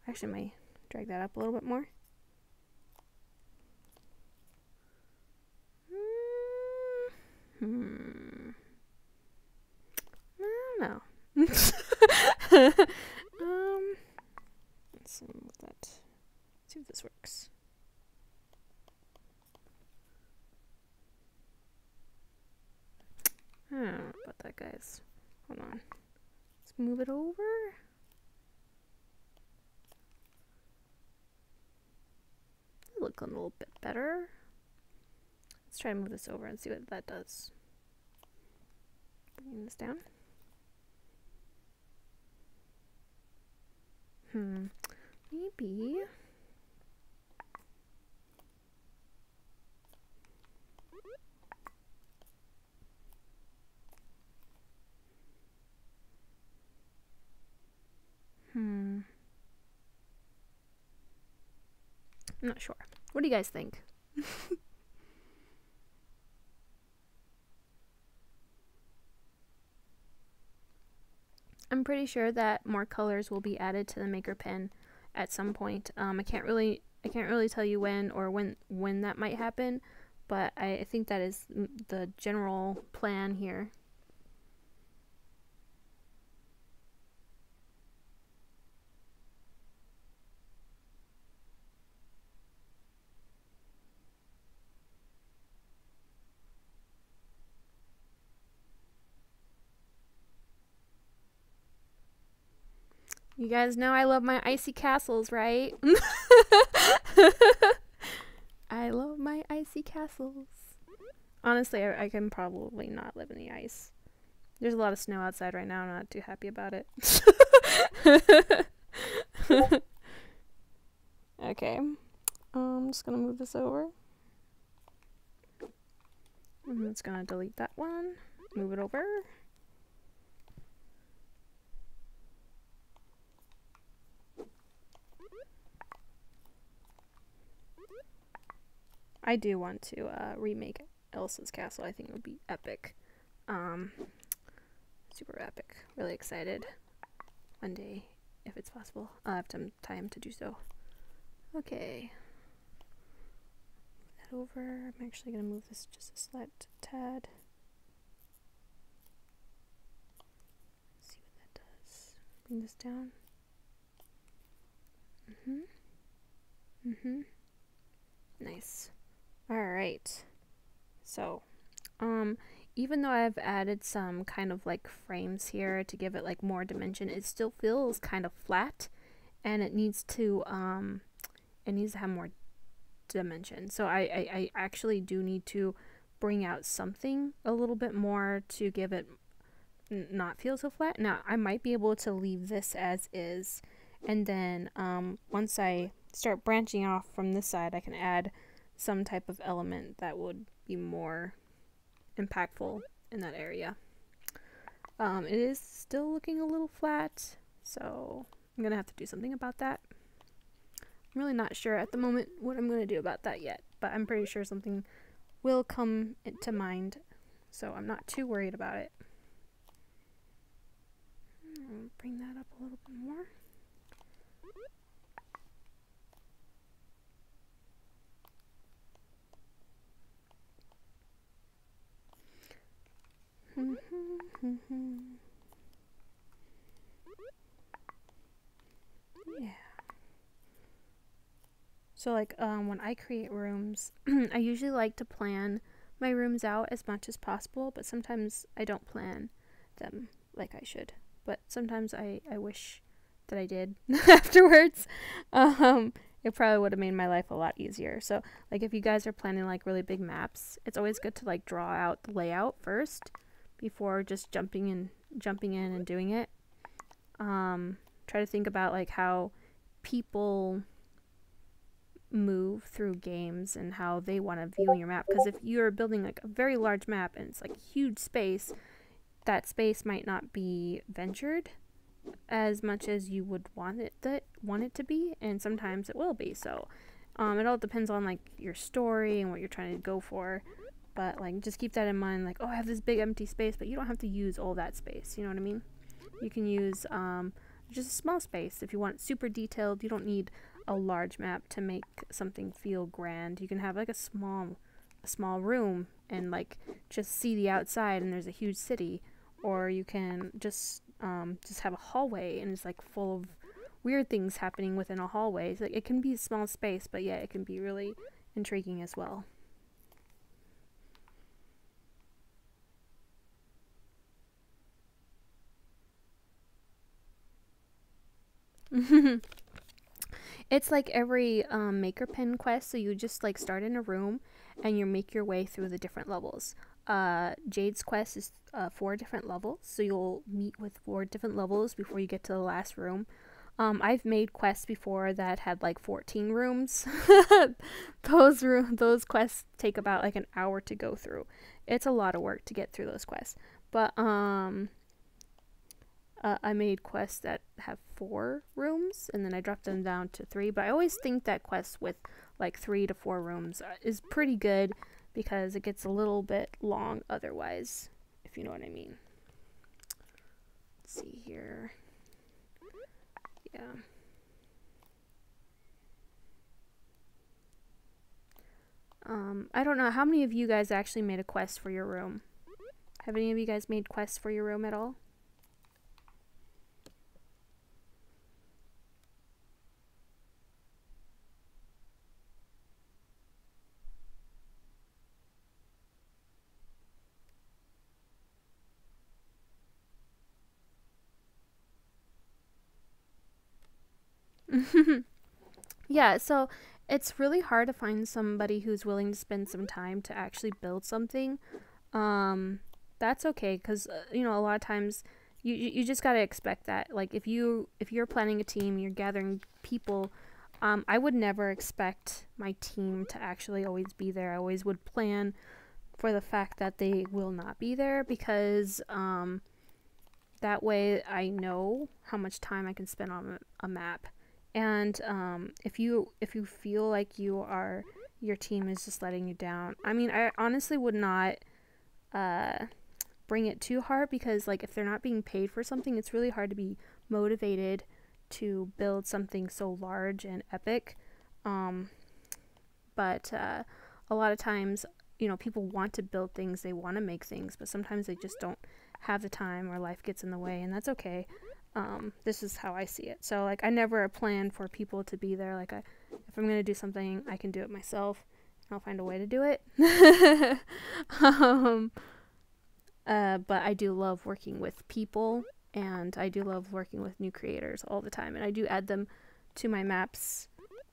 Actually, I might drag that up a little bit more. I don't know. Let's see with that. Let's see if this works. I don't know about that, guys. Hold on. Let's move it over. Look a little bit better. Let's try to move this over and see what that does. Bringing this down. Maybe. I'm not sure. What do you guys think? I'm pretty sure that more colors will be added to the maker pen at some point. I can't really tell you when or when that might happen, but I think that is the general plan here. You guys know I love my icy castles, right? I love my icy castles. Honestly, I can probably not live in the ice. There's a lot of snow outside right now. I'm not too happy about it. Okay. I'm just gonna move this over. I'm just gonna delete that one. Move it over. I do want to remake Elsa's castle. I think it would be epic. Super epic. Really excited. One day, if it's possible. I'll have some time to do so. Okay. Move that over. I'm actually going to move this just a slight tad. See what that does. Bring this down. Nice. Alright, so, even though I've added some kind of like frames here to give it like more dimension, it still feels kind of flat, and it needs to have more dimension. So I actually do need to bring out something a little bit more to give it not feel so flat. Now, I might be able to leave this as is, and then once I start branching off from this side, I can add some type of element that would be more impactful in that area. It is still looking a little flat, so I'm gonna have to do something about that. I'm really not sure at the moment what I'm gonna do about that yet, but I'm pretty sure something will come to mind, so I'm not too worried about it. I'll bring that up a little bit more. Yeah. So like when I create rooms, I usually like to plan my rooms out as much as possible, but sometimes I don't plan them like I should. But sometimes I wish that I did afterwards. It probably would have made my life a lot easier. So like if you guys are planning like really big maps, it's always good to like draw out the layout first before just jumping in and doing it. Try to think about like how people move through games and how they want to view your map, because if you're building like a very large map and it's like huge space, that space might not be ventured as much as you would want it to be, and sometimes it will be. So it all depends on like your story and what you're trying to go for, but like just keep that in mind, like, oh, I have this big empty space, but you don't have to use all that space, you know what I mean? You can use just a small space. If you want it super detailed, you don't need a large map to make something feel grand. You can have like a small room and like just see the outside and there's a huge city, or you can just have a hallway and it's like full of weird things happening within a hallway. So it can be a small space, but yeah, it can be really intriguing as well. It's like every maker pen quest, so you just like start in a room and you make your way through the different levels. Jade's quest is 4 different levels, so you'll meet with 4 different levels before you get to the last room. I've made quests before that had like 14 rooms. Those quests take about like an hour to go through. It's a lot of work to get through those quests. But I made quests that have 4 rooms, and then I dropped them down to 3. But I always think that quests with like 3 to 4 rooms is pretty good, because it gets a little bit long otherwise, if you know what I mean. Let's see here. Yeah. I don't know, how many of you guys actually made a quest for your room? Have any of you guys made quests for your room at all? Yeah, so it's really hard to find somebody who's willing to spend some time to actually build something. That's okay, because you know, a lot of times you just gotta expect that. Like if you're planning a team, you're gathering people. I would never expect my team to actually always be there. I always would plan for the fact that they will not be there, because that way I know how much time I can spend on a map. And if you feel like your team is just letting you down, I mean, I honestly would not bring it too hard, because like if they're not being paid for something, it's really hard to be motivated to build something so large and epic. But a lot of times, you know, people want to build things, they want to make things, but sometimes they just don't have the time, or life gets in the way, and that's okay. This is how I see it. So like I never plan for people to be there. Like if I'm gonna do something, I can do it myself. I'll find a way to do it. But I do love working with people, and I do love working with new creators all the time, and I do add them to my maps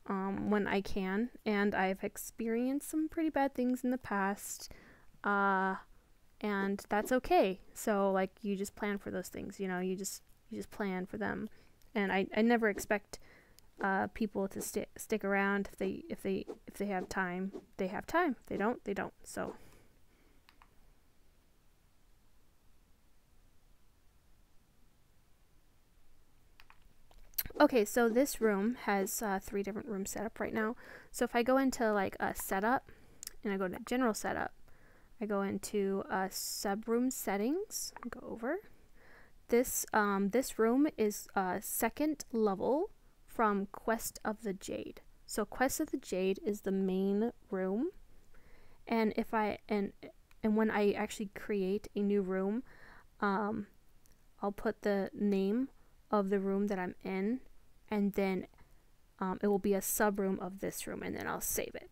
when I can. And I've experienced some pretty bad things in the past, and that's okay. So like you just plan for those things, you know, you just plan for them. And I never expect people to stick around. If they have time, they have time. If they don't, they don't. So okay, so this room has 3 different rooms set up right now. So if I go into like a setup, and I go to general setup, I go into sub room settings, go over. This room is 2nd level from Quest of the Jade. So Quest of the Jade is the main room, and if I and when I actually create a new room, I'll put the name of the room that I'm in, and then it will be a sub room of this room, and then I'll save it.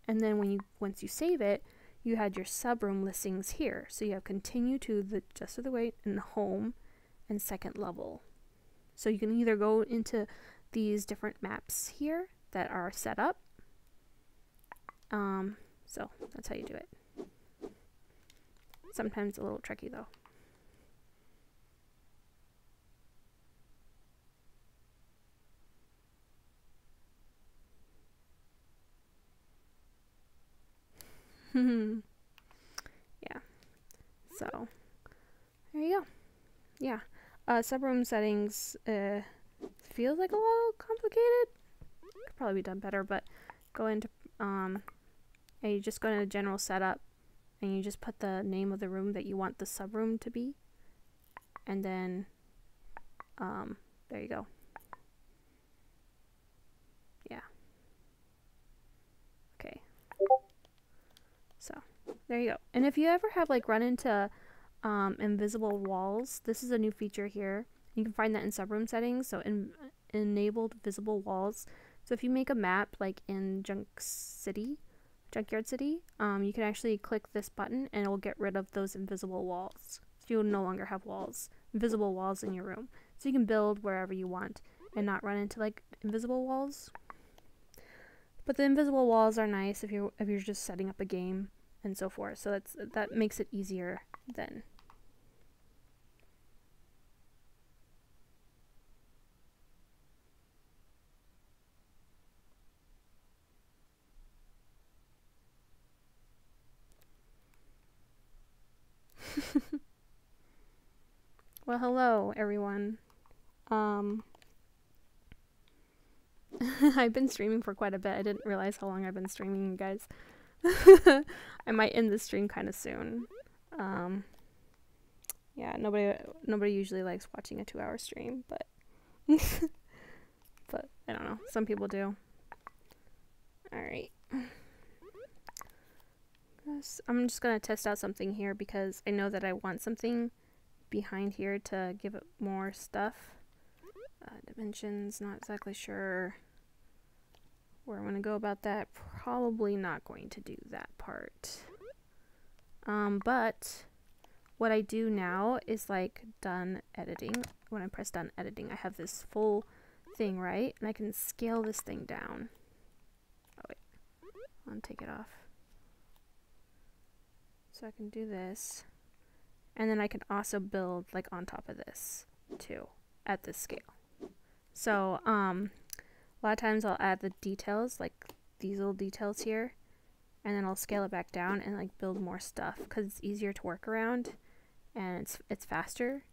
And then once you save it, you had your sub room listings here. So you have continue to the just of the wait and home and 2nd level. So you can either go into these different maps here that are set up. So that's how you do it. Sometimes a little tricky though. Yeah. So there you go. Yeah. Subroom settings feels like a little complicated. Could probably be done better, but go into and you just go into general setup, and you just put the name of the room that you want the subroom to be, and then there you go. Yeah. Okay. So there you go. And if you ever have like run into invisible walls, this is a new feature here. You can find that in subroom settings. So enabled visible walls. So if you make a map like in Junkyard City, you can actually click this button and it will get rid of those invisible walls. So you'll no longer have invisible walls in your room. So you can build wherever you want and not run into like invisible walls. But the invisible walls are nice if you're just setting up a game and so forth. So that makes it easier then. Well, hello everyone. I've been streaming for quite a bit. I didn't realize how long I've been streaming, you guys. I might end this stream kind of soon. Yeah, nobody usually likes watching a 2-hour stream, but but I don't know. Some people do. Alright. I'm just gonna test out something here because I know that I want something behind here to give it more stuff. Dimensions, not exactly sure where I'm gonna go about that. Probably not going to do that part. But what I do now is like done editing. When I press done editing, I have this full thing, right? And I can scale this thing down. Oh wait, I'll take it off. So I can do this. And then I can also build like on top of this too at this scale. So a lot of times I'll add the details, like these little details here, and then I'll scale it back down and like build more stuff because it's easier to work around and it's faster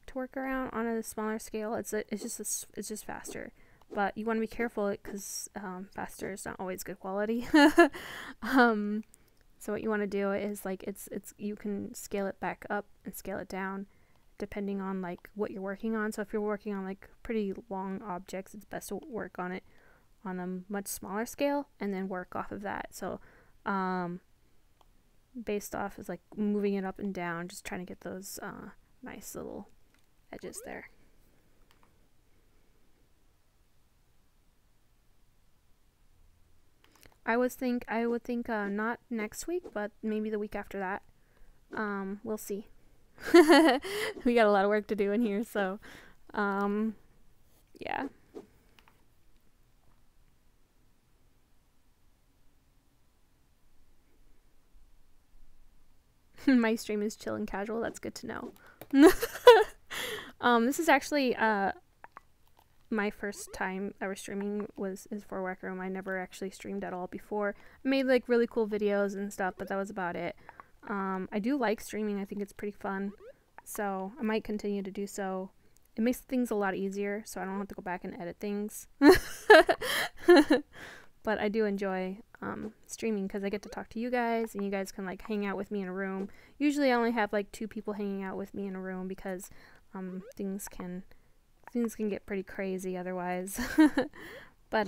to work around on a smaller scale. It's just faster, but you want to be careful because faster is not always good quality. So what you want to do is like you can scale it back up and scale it down depending on like what you're working on. So if you're working on like pretty long objects, it's best to work on it on a much smaller scale and then work off of that. So based off is like moving it up and down, just trying to get those nice little edges there. I would think not next week, but maybe the week after that. We'll see. We got a lot of work to do in here, so yeah. My stream is chill and casual. That's good to know. This is actually my first time ever streaming is for Rec Room. I never actually streamed at all before. I made like really cool videos and stuff, but that was about it. I do like streaming. I think it's pretty fun, so I might continue to do so. It makes things a lot easier, so I don't have to go back and edit things. But I do enjoy streaming because I get to talk to you guys, and you guys can like hang out with me in a room. Usually I only have like 2 people hanging out with me in a room because things can get pretty crazy otherwise. But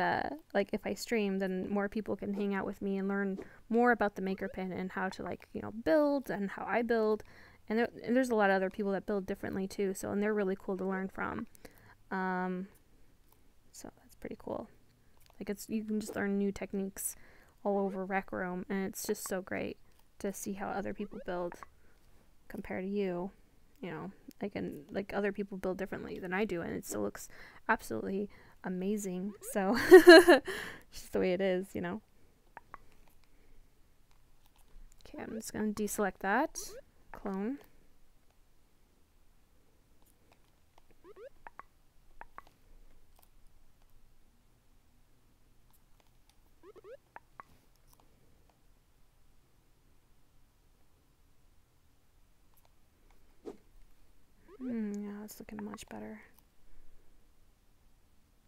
like if I stream, then more people can hang out with me and learn more about the maker pen and how to like, you know, build and how I build. And there's a lot of other people that build differently too, so and they're really cool to learn from. So that's pretty cool. Like you can just learn new techniques all over Rec Room, and it's just so great to see how other people build compared to you. You know, like other people build differently than I do, and it still looks absolutely amazing. So it's just the way it is, you know. Okay, I'm just gonna deselect that, clone. Yeah, it's looking much better.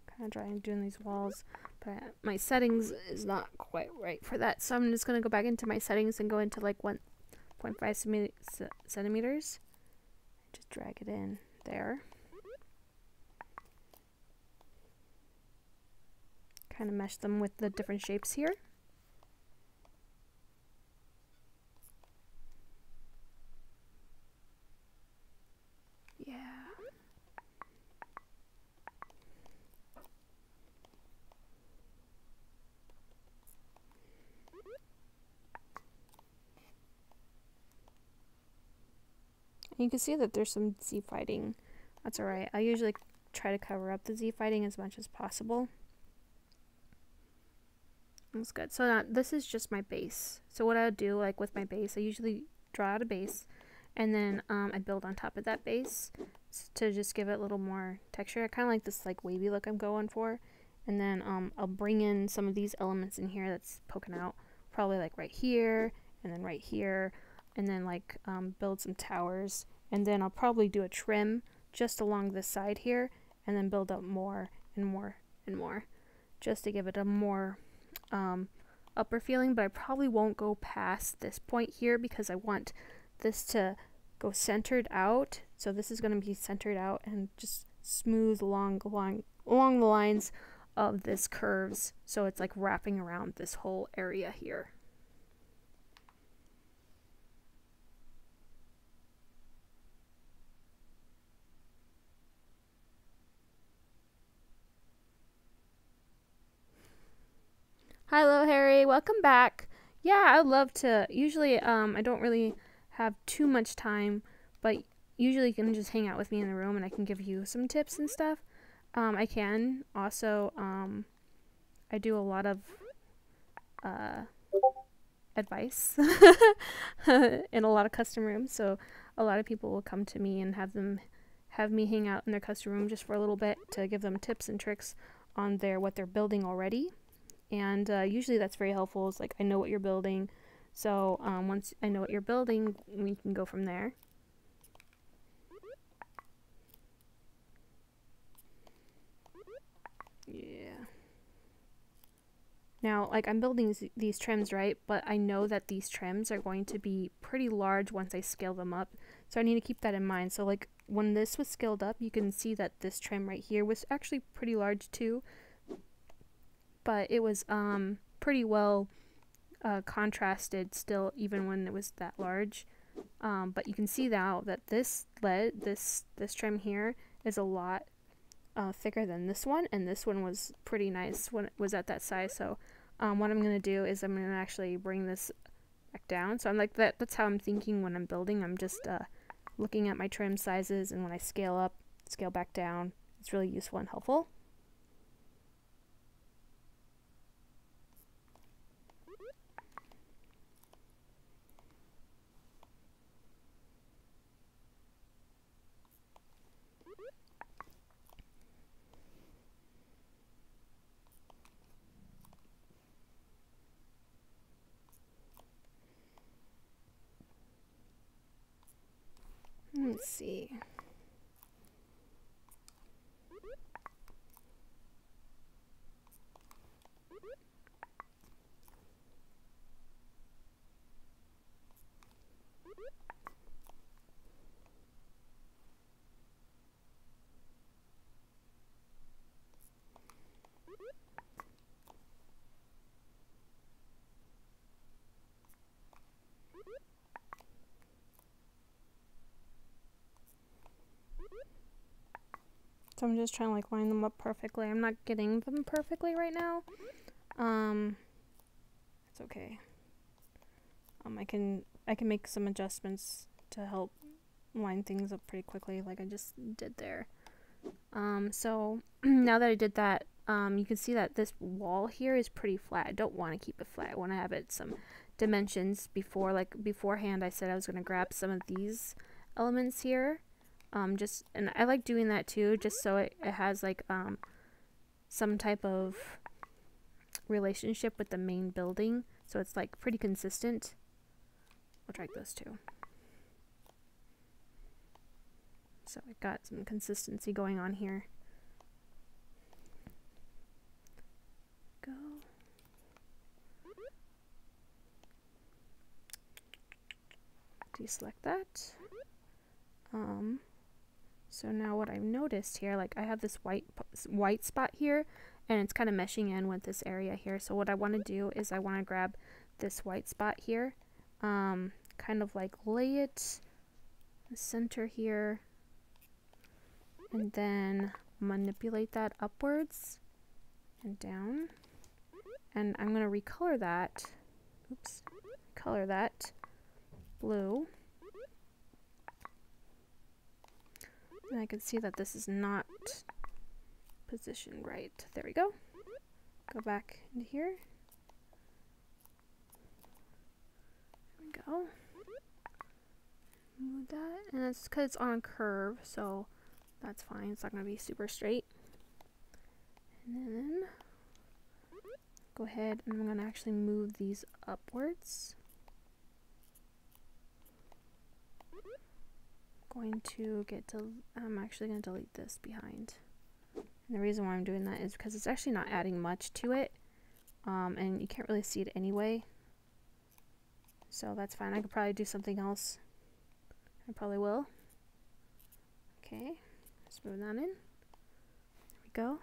Kind of trying doing these walls, but my settings is not quite right for that. So I'm just gonna go back into my settings and go into like 1.5 centimeters. Just drag it in there. Kind of mesh them with the different shapes here. Yeah. And you can see that there's some Z fighting. That's alright. I usually try to cover up the Z fighting as much as possible. That's good. So now this is just my base. So what I would do, like with my base, I usually draw out a base, and then I build on top of that base to just give it a little more texture. I kind of like this like wavy look I'm going for, and then I'll bring in some of these elements in here that's poking out, probably like right here, and then right here, and then like build some towers and then I'll probably do a trim just along this side here, and then build up more and more and more, just to give it a more upper feeling. But I probably won't go past this point here because I want this to go centered out. So this is going to be centered out and just smooth along the lines of this curves, so it's like wrapping around this whole area here. Hello, Harry. Welcome back. Yeah, I'd love to. Usually, I don't really have too much time, but usually you can just hang out with me in the room and I can give you some tips and stuff. I can also, I do a lot of advice in a lot of custom rooms, so a lot of people will come to me and have me hang out in their custom room just for a little bit to give them tips and tricks on what they're building already. And usually that's very helpful. It's like, I know what you're building, so once I know what you're building, we can go from there. Yeah. Now, like, I'm building these trims, right? But I know that these trims are going to be pretty large once I scale them up, so I need to keep that in mind. So, like, when this was scaled up, you can see that this trim right here was actually pretty large too, but it was pretty well contrasted still, even when it was that large. But you can see now that this trim here is a lot thicker than this one, and this one was pretty nice when it was at that size. So what I'm going to do is I'm going to actually bring this back down. So I'm like, that's how I'm thinking when I'm building. I'm just looking at my trim sizes, and when I scale up, scale back down, it's really useful and helpful. Let's see. So I'm just trying to like line them up perfectly. I'm not getting them perfectly right now. It's okay. I can make some adjustments to help line things up pretty quickly, like I just did there. So now that I did that, you can see that this wall here is pretty flat. I don't want to keep it flat. I want to have it some dimensions. Beforehand I said I was going to grab some of these elements here. And I like doing that too, just so it has like some type of relationship with the main building, so it's like pretty consistent. I'll try those too. So I got some consistency going on here. Go. Deselect that. So now what I've noticed here, like I have this white spot here, and it's kind of meshing in with this area here. So what I want to do is I want to grab this white spot here, kind of like lay it in the center here, and then manipulate that upwards and down. And I'm going to recolor that, color that blue. And I can see that this is not positioned right. There we go. Go back into here. There we go. Move that. And it's because it's on a curve, so that's fine. It's not going to be super straight. And then go ahead and I'm going to actually move these upwards. going to I'm actually going to delete this behind. And the reason why I'm doing that is because it's actually not adding much to it. And you can't really see it anyway. So that's fine. I could probably do something else. I probably will. Okay. Let's move that in. There we go.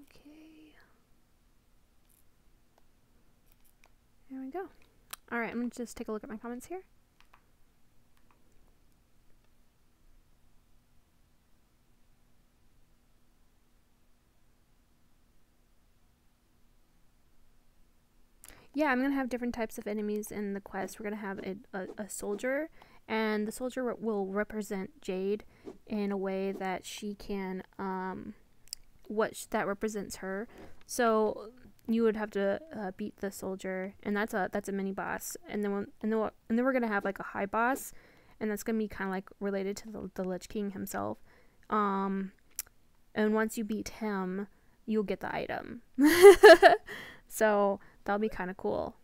Okay. There we go. Alright, I'm going to just take a look at my comments here. Yeah, I'm going to have different types of enemies in the quest. We're going to have a soldier, and the soldier will represent Jade in a way that she can, that represents her. So you would have to beat the soldier, and that's a mini boss. And then we're going to have like a high boss, and that's going to be kind of like related to the Lich King himself. And once you beat him, you'll get the item. So that'll be kind of cool.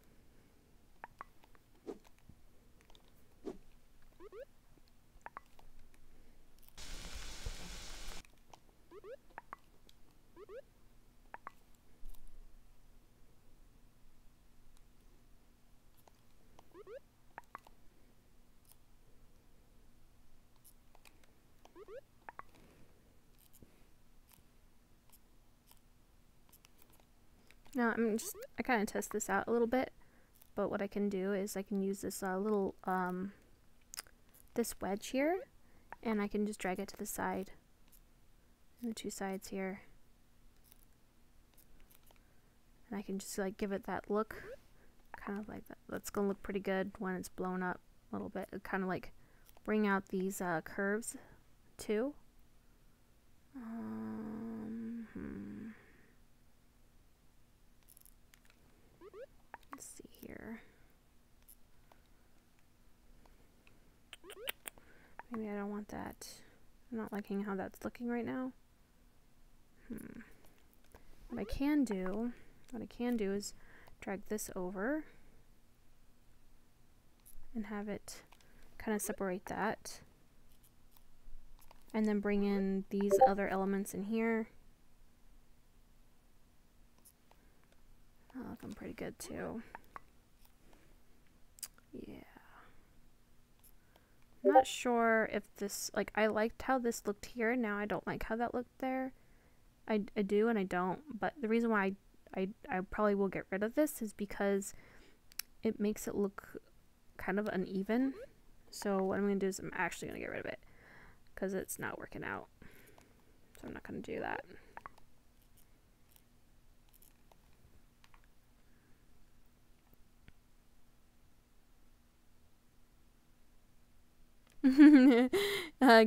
Now I kind of test this out a little bit, but what I can do is I can use this little this wedge here, and I can just drag it to the side, and the two sides here, and I can just like give it that look, kind of like that. That's gonna look pretty good when it's blown up a little bit. It kind of like bring out these curves too. Let's see here. Maybe I don't want that. I'm not liking how that's looking right now. What I can do is drag this over and have it kind of separate that. And then bring in these other elements in here. Looking pretty good too. Yeah. I'm not sure if this, like, I liked how this looked here. Now I don't like how that looked there. I do and I don't. But the reason why I probably will get rid of this is because it makes it look kind of uneven. So what I'm going to do is I'm actually going to get rid of it because it's not working out. So I'm not going to do that.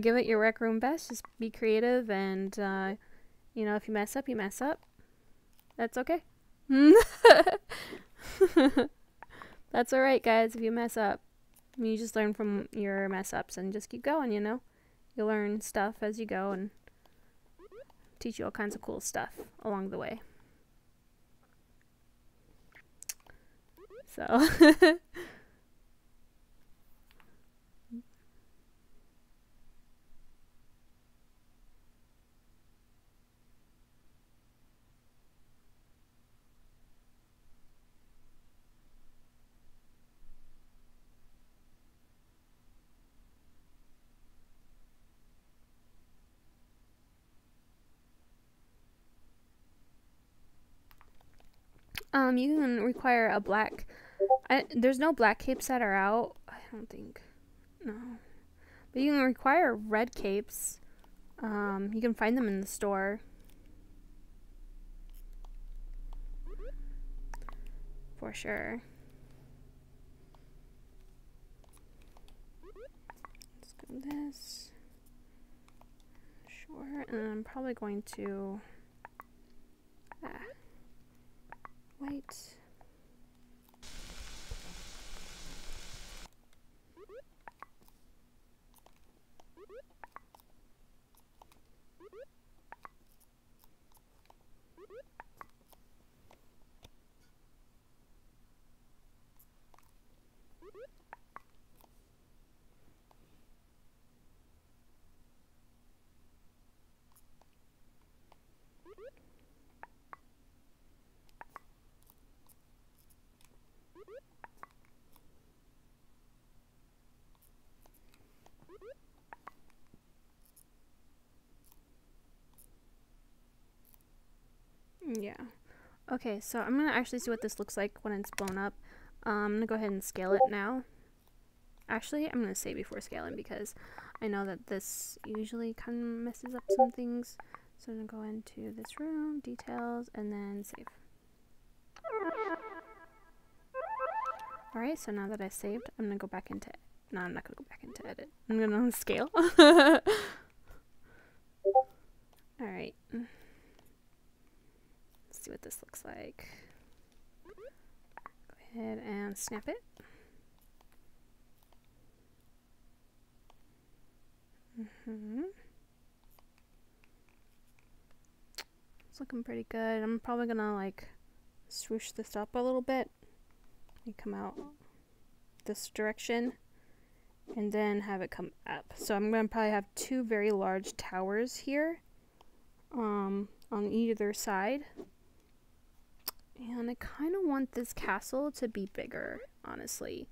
Give it your rec room best. Just be creative, and you know, if you mess up, you mess up. That's okay. That's alright, guys. If you mess up, you just learn from your mess ups and just keep going. You know, you'll learn stuff as you go and teach you all kinds of cool stuff along the way. So. You can require a black. There's no black capes that are out. I don't think. No. But you can require red capes. You can find them in the store. For sure. Let's go this. Sure. And I'm probably going to. White. Okay, so I'm gonna actually see what this looks like when it's blown up. I'm gonna go ahead and scale it now. Actually, I'm gonna save before scaling because I know that this usually kind of messes up some things. So I'm gonna go into this room, details, and then save. Alright, so now that I saved, I'm gonna go back into no, I'm not gonna go back into edit. I'm gonna scale. Alright. Let's see what this looks like. Go ahead and snap it. It's looking pretty good. I'm probably gonna like swoosh this up a little bit and come out this direction and then have it come up. So I'm gonna probably have two very large towers here on either side. And I kind of want this castle to be bigger, honestly.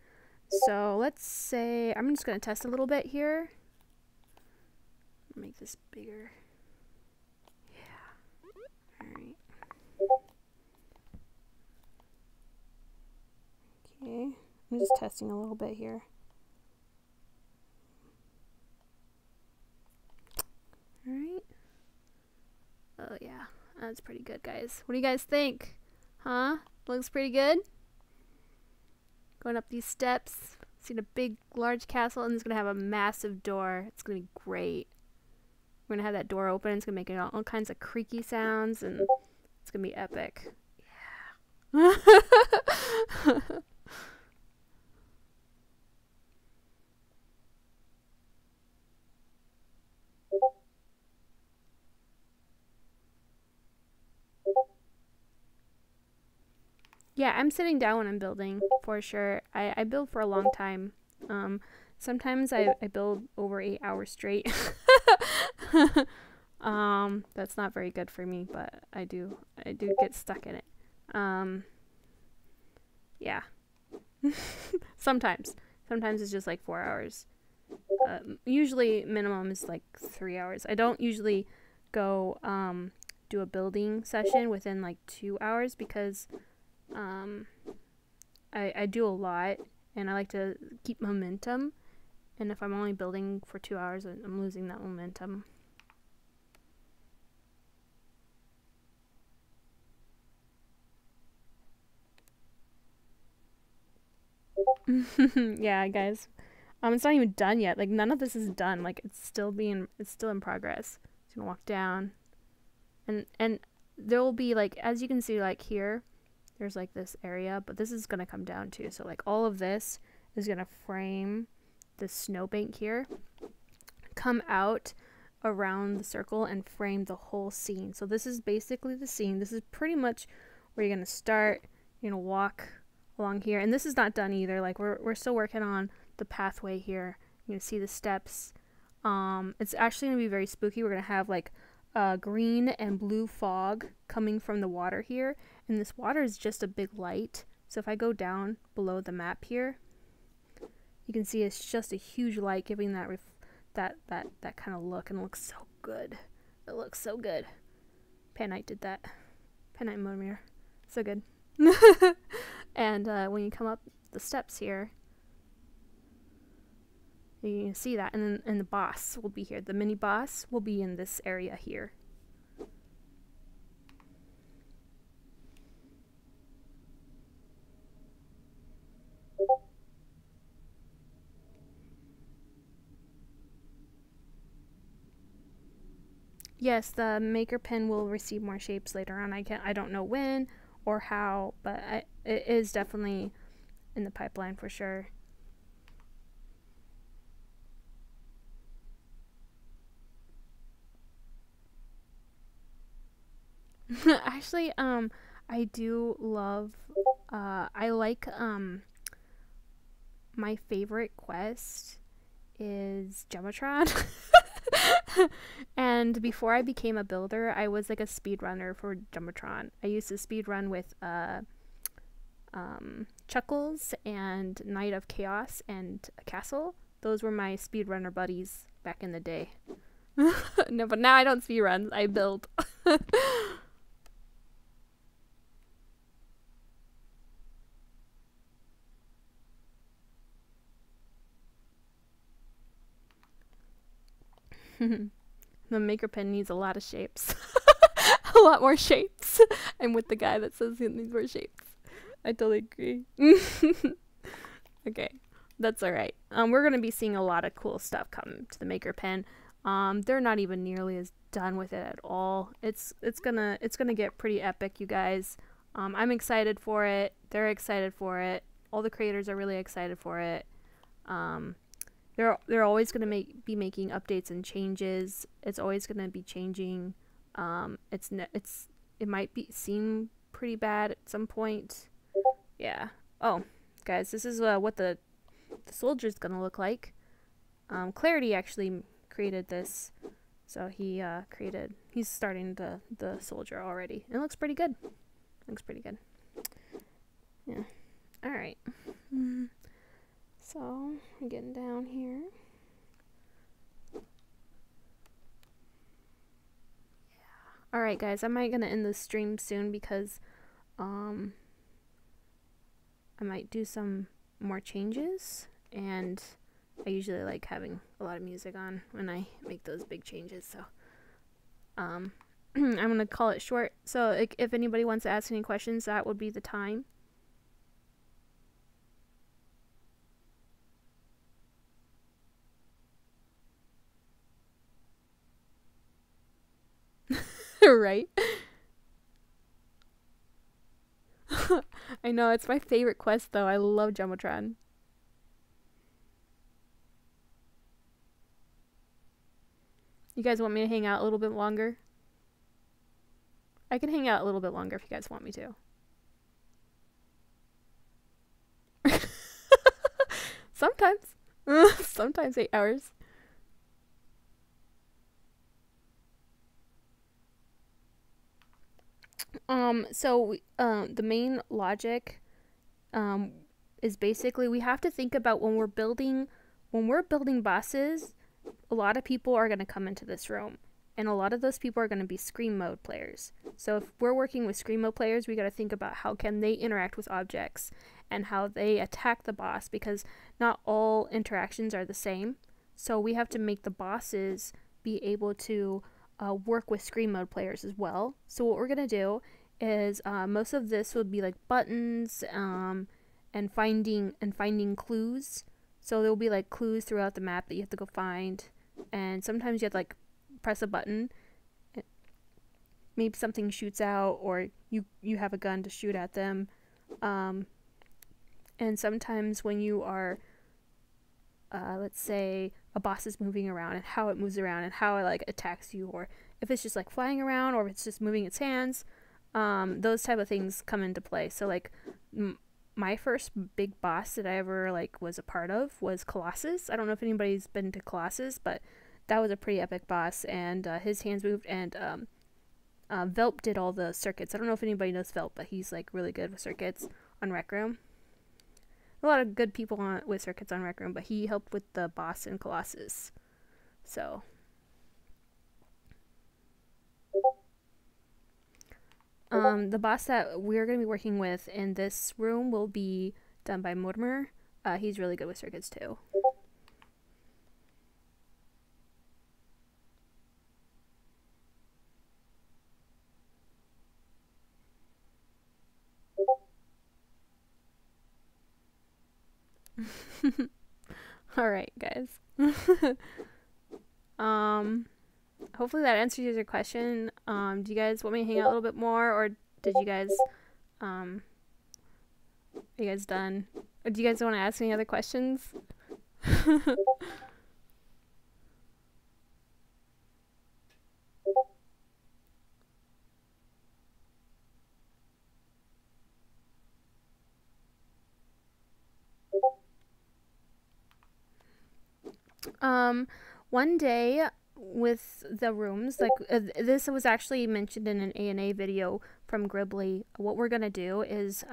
So let's say I'm just gonna test a little bit here. Make this bigger. Yeah. Alright. Okay. I'm just testing a little bit here. Alright. Oh yeah. That's pretty good, guys. What do you guys think? Huh? Looks pretty good? Going up these steps. Seeing a big, large castle, and it's gonna have a massive door. It's gonna be great. We're gonna have that door open. It's gonna make all kinds of creaky sounds, and it's gonna be epic. Yeah. Yeah, I'm sitting down when I'm building, for sure. I build for a long time. Sometimes I build over 8 hours straight. That's not very good for me, but I do get stuck in it. Yeah. Sometimes it's just like 4 hours. Usually minimum is like 3 hours. I don't usually go do a building session within like 2 hours because I do a lot and I like to keep momentum, and if I'm only building for 2 hours, I'm losing that momentum. Yeah, guys. It's not even done yet. Like, none of this is done. Like, it's still in progress. Just gonna walk down. And there will be, like, as you can see, like, here, there's, like, this area, but this is gonna come down, too. So, like, all of this is gonna frame the snowbank here, come out around the circle, and frame the whole scene. So this is basically the scene. This is pretty much where you're gonna start. You're gonna walk along here, and this is not done either. Like, we're still working on the pathway here. You can see the steps. It's actually gonna be very spooky. We're gonna have like green and blue fog coming from the water here, and this water is just a big light. So if I go down below the map here, you can see it's just a huge light giving that that kind of look, and it looks so good. It looks so good. Panite did that. Panite mode mirror. So good. And when you come up the steps here, you can see that, and then the boss will be here. The mini boss will be in this area here. Yes, the maker pen will receive more shapes later on. I don't know when or how, but it is definitely in the pipeline for sure. Actually, I do love, I like, my favorite quest is Gematron. And before I became a builder, I was like a speedrunner for Gematron. I used to speedrun with Chuckles and Knight of Chaos and Castle. Those were my speedrunner buddies back in the day. No, but now I don't speedrun. I build. The maker pen needs a lot of shapes. A lot more shapes. I'm with the guy that says he needs more shapes. I totally agree. Okay, that's alright. We're gonna be seeing a lot of cool stuff come to the maker pen. They're not even nearly as done with it at all. It's gonna get pretty epic, you guys. I'm excited for it. They're excited for it. All the creators are really excited for it. They're always gonna be making updates and changes. It's always gonna be changing. It might seem pretty bad at some point. Yeah. Oh, guys, this is what the soldier's gonna look like. Clarity actually created this, so he's starting the soldier already. It looks pretty good. Yeah. All right. So I'm getting down here. All right, guys, I might gonna end the stream soon because I might do some more changes, and I usually like having a lot of music on when I make those big changes, so I'm gonna call it short. So if anybody wants to ask any questions, that would be the time. Right? I know, it's my favorite quest though. I love Jumbotron. You guys want me to hang out a little bit longer? I can hang out a little bit longer if you guys want me to. Sometimes. Sometimes 8 hours. The main logic is basically we have to think about when we're building bosses, a lot of people are going to come into this room, and a lot of those people are going to be scream mode players. So if we're working with scream mode players, we got to think about how can they interact with objects and how they attack the boss, because not all interactions are the same. So we have to make the bosses be able to work with scream mode players as well. So what we're going to do is most of this would be like buttons and finding clues. So there will be like clues throughout the map that you have to go find, and sometimes you have to like press a button, maybe something shoots out, or you have a gun to shoot at them, and sometimes when you are let's say a boss is moving around and how it moves around and how it like attacks you, or if it's just like flying around or if it's just moving its hands, those type of things come into play. So like my first big boss that I ever like was a part of was Colossus. I don't know if anybody's been to Colossus, but that was a pretty epic boss, and his hands moved, and Velp did all the circuits. I don't know if anybody knows Velp, but he's like really good with circuits on Rec Room. A lot of good people with circuits on Rec Room, but he helped with the boss in Colossus. So the boss that we're going to be working with in this room will be done by Mortimer. He's really good with circuits too. Alright, guys. Hopefully that answers your question. Do you guys want me to hang out a little bit more, or did you guys, are you guys done? Or do you guys want to ask any other questions? One day with the rooms, like this was actually mentioned in an A&A video from Gribbly. What we're gonna do is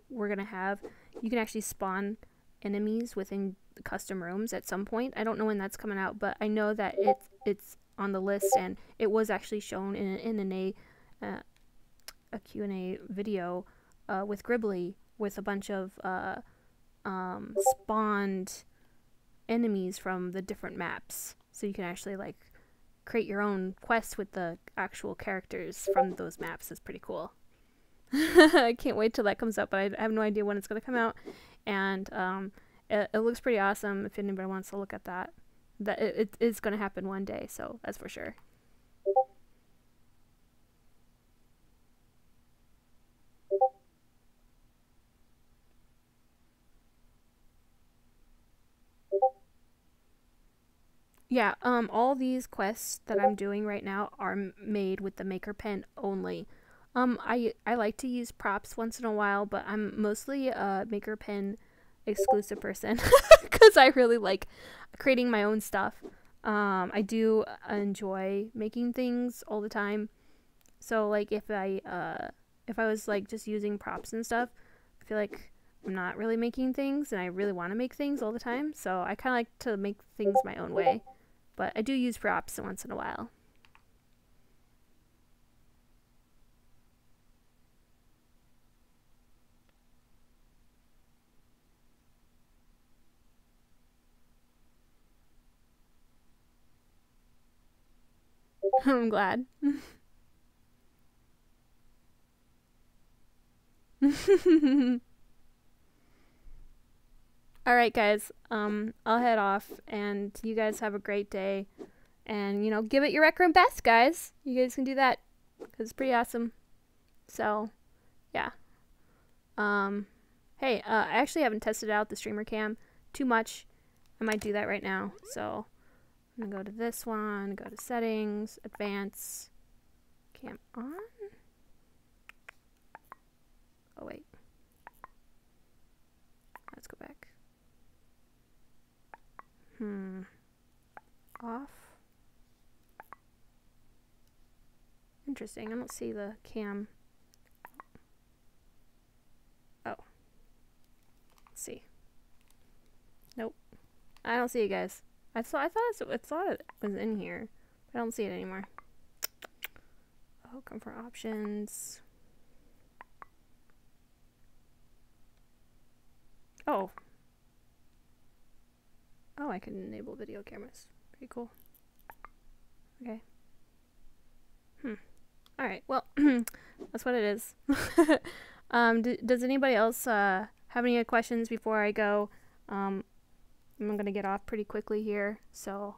we're gonna have, you can actually spawn enemies within custom rooms at some point. I don't know when that's coming out, but I know that it's on the list, and it was actually shown in a Q&A video with Gribbly with a bunch of spawned enemies from the different maps. So you can actually like create your own quests with the actual characters from those maps is pretty cool. I can't wait till that comes up, but I have no idea when it's going to come out. And it looks pretty awesome if anybody wants to look at that. It is going to happen one day, so that's for sure. Yeah, all these quests that I'm doing right now are made with the maker pen only. I like to use props once in a while, but I'm mostly a maker pen exclusive person because I really like creating my own stuff. I do enjoy making things all the time. So like if I was like just using props and stuff, I feel like I'm not really making things, and I really want to make things all the time. So I kind of like to make things my own way. But I do use props once in a while. I'm glad. Alright guys, I'll head off, and you guys have a great day. And, you know, give it your Rec Room best, guys. You guys can do that, because it's pretty awesome. So, yeah. Hey, I actually haven't tested out the streamer cam too much. I might do that right now. So, I'm gonna go to this one, go to settings, advance, cam on. Oh, wait. Let's go back. Off. Interesting. I don't see the cam. Oh. Let's see. Nope. I don't see it, guys. I thought it was in here, but I don't see it anymore. Oh, come for options. Oh. Oh, I can enable video cameras. Pretty cool. Okay. Alright, well, that's what it is. Does anybody else have any questions before I go? I'm gonna get off pretty quickly here, so...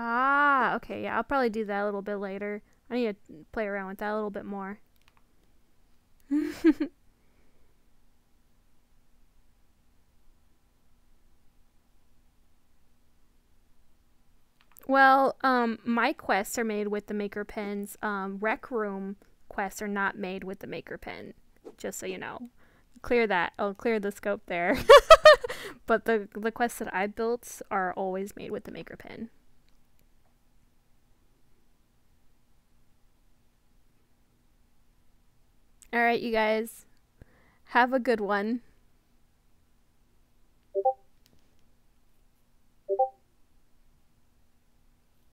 Ah, okay, yeah, I'll probably do that a little bit later. I need to play around with that a little bit more. Well, my quests are made with the maker pens. Rec Room quests are not made with the maker pen. Just so you know. Clear that. I'll clear the scope there. But the quests that I built are always made with the maker pen. Alright, you guys. Have a good one.